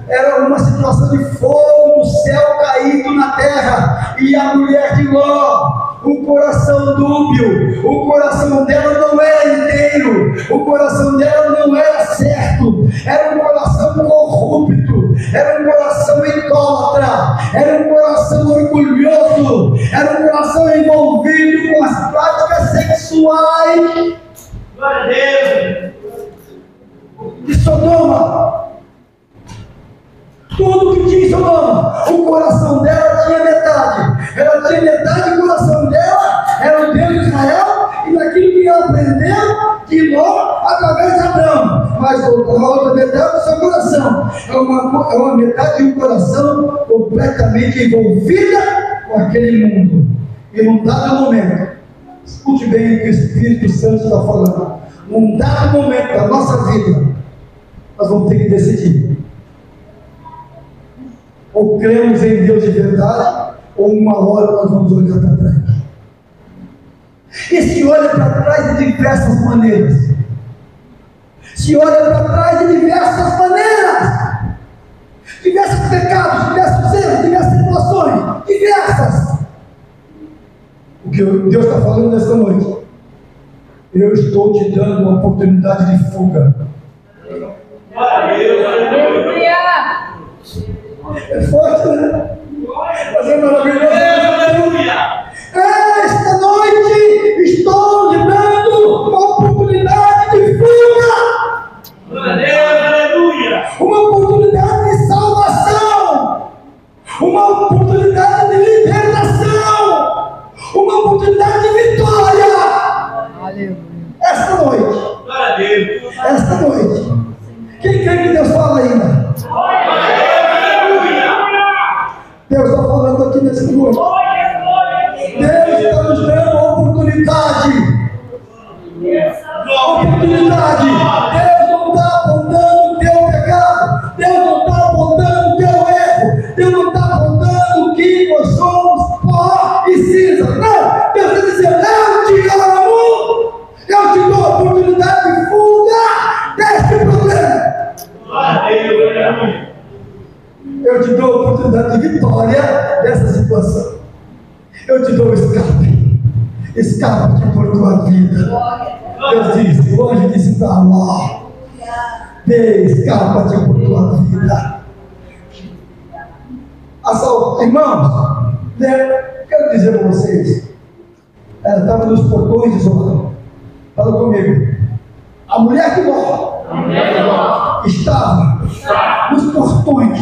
era uma situação de fogo do céu caído na terra, e a mulher de Ló, o coração dúbio, o coração dela não era inteiro, o coração dela não era certo, era um coração corrupto, era um coração idólatra, era um coração orgulhoso, era um coração envolvido com as práticas sexuais de Sodoma. Tudo que tinha em Sodoma, o coração dela tinha metade. Ela tinha metade do coração dela, era o Deus de Israel, e daquilo que ela aprendeu de Ló através de Abraão. Mas a outra metade do seu coração é uma metade de um coração completamente envolvida com aquele mundo. E num dado momento, escute bem o que o Espírito Santo está falando. Num dado momento da nossa vida, nós vamos ter que decidir: ou cremos em Deus de verdade, ou uma hora nós vamos olhar para trás. E se olha para trás de diversas maneiras. Se olha para trás de diversas maneiras. Diversos pecados, diversos erros, diversas situações, diversas. O que Deus está falando nesta noite: eu estou te dando uma oportunidade de fuga. Aleluia. É forte, né? Mas é maravilhoso. Esta noite estou lhe dando uma oportunidade de fuga. Aleluia. Uma oportunidade de salvação. Uma oportunidade de libertação. Uma oportunidade de vitória. Aleluia. Esta noite. Esta noite. Quem crê que Deus fala ainda? Deus está falando aqui nesse noite. Deus está nos dando uma oportunidade. Oportunidade. Deus não está apontando o teu pecado. Deus não está apontando o teu erro. Deus não está apontando que nós somos pó e cinza. Não. Deus está dizendo: eu te amo. Eu te dou a oportunidade de fuga deste problema. Eu te dou a oportunidade de vitória dessa situação. Eu te dou o escape. Escape por tua vida. Deus disse, o anjo disse para Ló: escapa-te por tua vida. Irmãos, quero dizer para vocês, ela estava nos portões de Zoar. Fala comigo. A mulher de Ló estava nos portões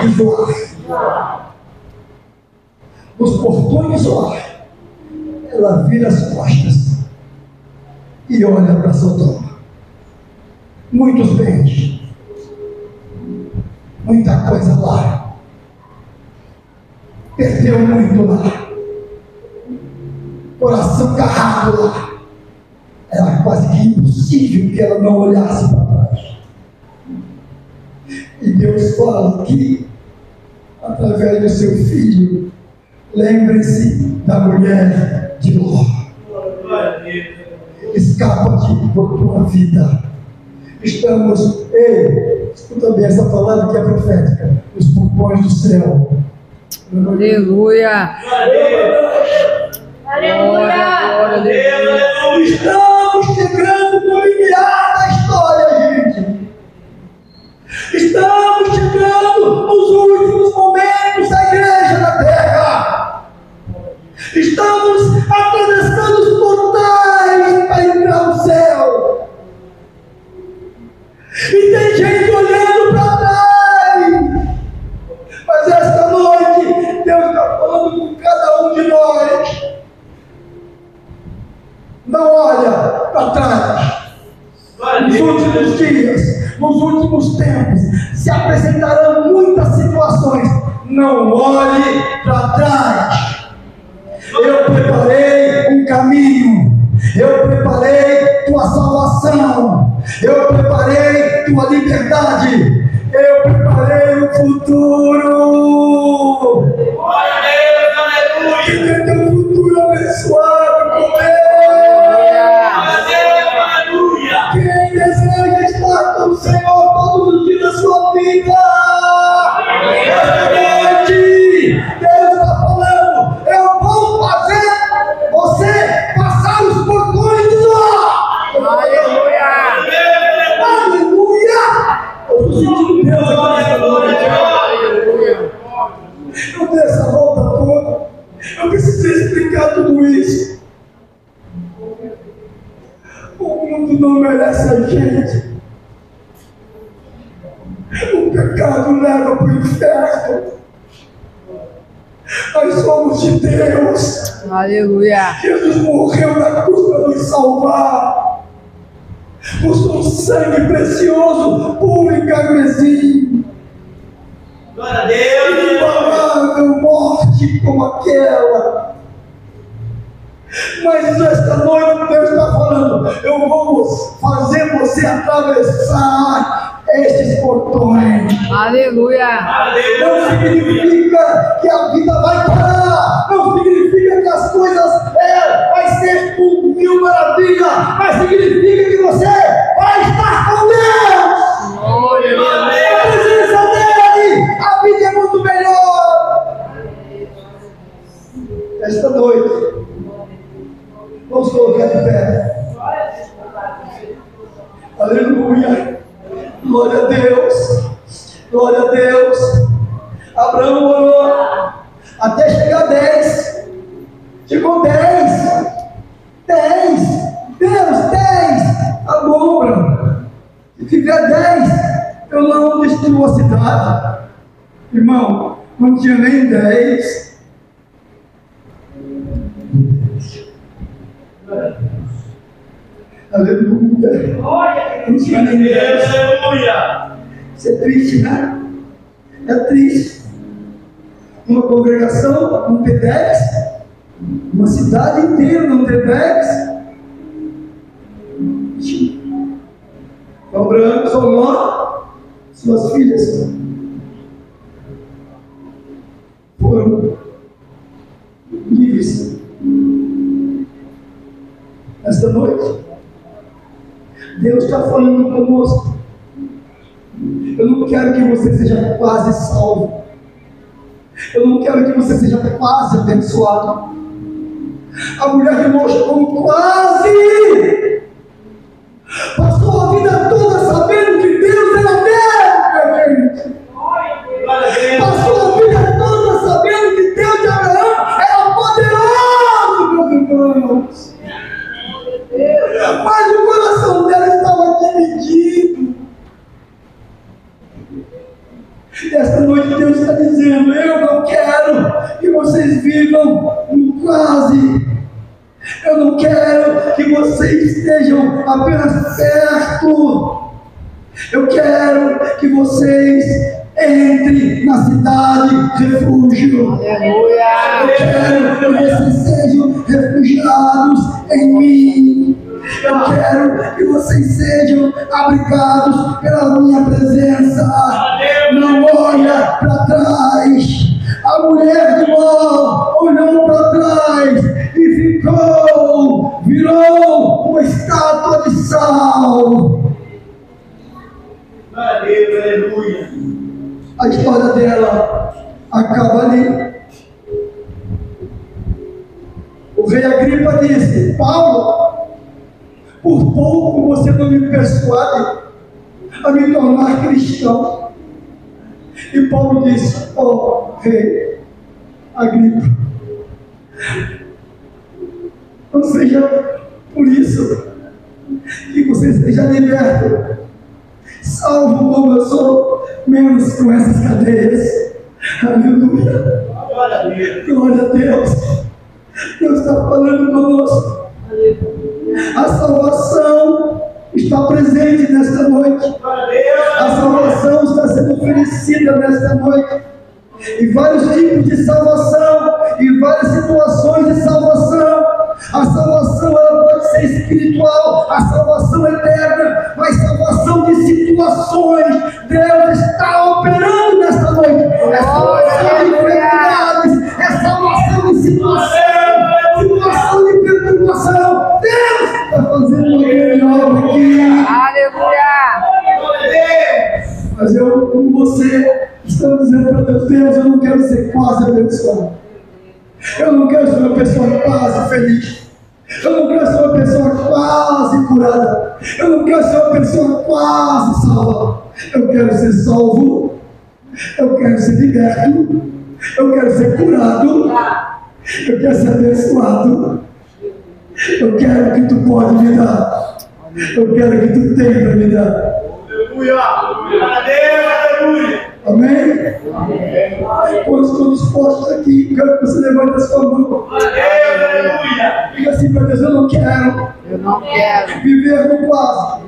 de Zoar. Nos portões de Zoar. Ela vira as costas e olha para Sodoma. Muitos bens, muita coisa lá, perdeu muito lá, coração agarrado lá. Era quase que impossível que ela não olhasse para trás. E Deus fala aqui, através do seu filho: lembre-se da mulher de Ló. Escapa-te por tua vida. Estamos, escuta bem essa palavra que é profética, nos portões do céu. Aleluia. Glória a Deus. Estamos chegando no limiar da história, gente. Estamos chegando nos últimos momentos da igreja na terra. Estamos atravessando os portais para entrar no céu. E tem gente olhando para trás. Mas esta noite, Deus está falando com cada um de nós. Não olha para trás. Nos últimos dias, nos últimos tempos, se apresentarão muitas situações. Não olhe para trás. Eu preparei um caminho. Eu preparei tua salvação. Eu preparei tua liberdade. Eu preparei o futuro. Glória a Deus, aleluia. Que tem teu futuro abençoado com Ele. Quem deseja estar com o Senhor todos os dias da sua vida? Esta noite, Deus está falando: eu vou fazer você passar os portões do céu. Aleluia. Aleluia! Eu estou sentindo Deus aqui nesta noite. Eu dei essa volta toda. Eu preciso explicar tudo isso. O mundo não merece a gente. O pecado leva para o inferno. Nós somos de Deus. Aleluia. Jesus morreu na cruz para nos salvar. O seu sangue precioso, puro e carmesim. Glória a Deus. Impagável morte como aquela. Mas esta noite Deus está falando: eu vou fazer você atravessar estes portões. Aleluia. Não significa que a vida vai parar. Não significa que as coisas vai ser um mil maravilha. Mas significa que você vai estar com Deus. Glória a Deus. A presença dele, a vida é muito melhor. Esta noite, vamos colocar de pé. Aleluia. Glória a Deus. Glória a Deus. Abraão orou até chegar a 10. Chegou 10. 10. Deus, 10. Tá bom, Abraão. Se tiver 10, eu não destruo a cidade. Irmão, não tinha nem 10. Aleluia. Não tinha nem 10. Aleluia. Isso é triste, né? É triste. Uma congregação não ter 10, uma cidade inteira não ter 10. Abraão, Salomão, suas filhas foram livres. Esta noite, Deus está falando conosco. Eu não quero que você seja quase salvo. Eu não quero que você seja quase abençoado. A mulher que mostrou quase passou a vida toda sabendo que Deus era Deus, gente. Passou a vida toda sabendo que Deus de Abraão era poderoso, meus irmãos. Mas o coração dela estava dividido. E esta noite Deus está dizendo: eu não quero que vocês vivam no quase. Eu não quero que vocês estejam apenas perto. Eu quero que vocês entrem na cidade refúgio. Aleluia. Eu quero que vocês sejam refugiados em mim. Eu quero que vocês sejam abrigados pela minha presença. Não olha para trás. A mulher de Mó olhou para trás e virou uma estátua de sal. Glória a Deus, aleluia. A história dela acaba ali. Agripa disse: Paulo, por pouco você não me persuade a me tornar cristão. E Paulo disse: ó rei Agripa, não seja por isso que você seja liberto, salvo como eu sou, menos com essas cadeias. Aleluia. Glória a Deus. Deus está falando conosco. A salvação está presente nesta noite. A salvação está sendo oferecida nesta noite. E vários tipos de salvação, e várias situações de salvação. A salvação ela pode ser espiritual, a salvação eterna, mas salvação de situações. Deus está operando nesta noite. É salvação de enfermidades, é salvação de situação de perturbação. Deus está fazendo uma grande obra aqui. Aleluia. Mas eu, como você, estou dizendo para Deus: Deus, eu não quero ser quase abençoado. Eu não quero ser uma pessoa quase feliz. Eu não quero ser uma pessoa quase curada. Eu não quero ser uma pessoa quase salva. Eu quero ser salvo. Eu quero ser liberto. Eu quero ser curado. Eu quero ser abençoado. Eu quero o que tu pode me dar. Eu quero o que tu tem para me dar. Aleluia. Amém? Quando estou disposto aqui, quero que você levante a sua mão. Aleluia. Diga assim para Deus: eu não quero viver no quase.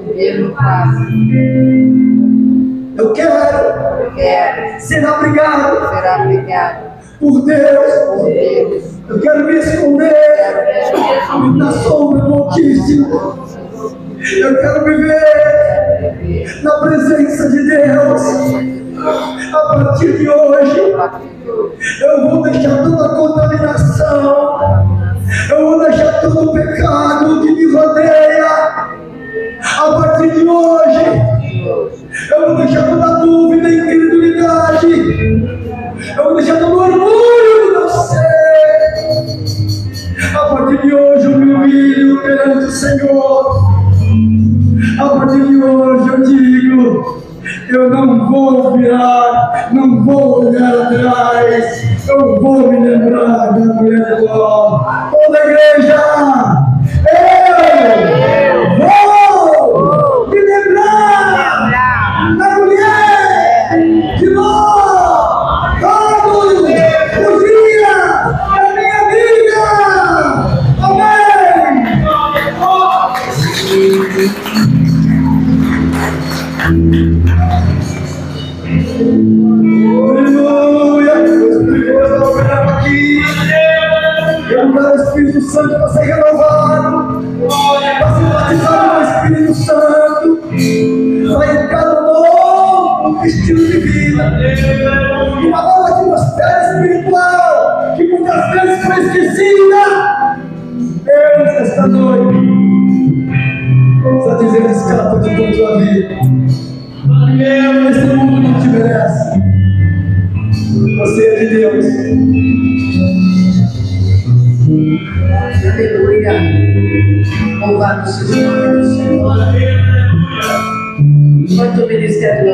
Eu quero ser abrigado por Deus. Eu quero me esconder na sombra do Altíssimo. Eu quero viver na presença de Deus. A partir de hoje, eu vou deixar toda a contaminação, eu vou deixar todo o pecado que me rodeia. A partir de hoje, eu vou deixar toda a dúvida e incredulidade, eu vou deixar todo o orgulho do meu ser. A partir de hoje, eu me humilho perante o Senhor. A partir de hoje, eu digo: eu não vou virar, não vou olhar atrás, eu vou me lembrar da mulher do Ló. Toda a igreja, eu vou me lembrar da mulher de Ló todos os dias da minha vida. Amém. Aleluia! O Espírito de Deus está operando aqui. Eu quero o Espírito Santo para ser renovado, para ser batizado no Espírito Santo, para entrar num novo estilo de vida, uma nova atmosfera espiritual que muitas vezes foi esquecida. Deus, esta noite, está dizendo: escapa de toda a tua vida. Esse mundo não te merece. Você é de Deus. Aleluia. Louvado seja o nome do Senhor. Enquanto o ministério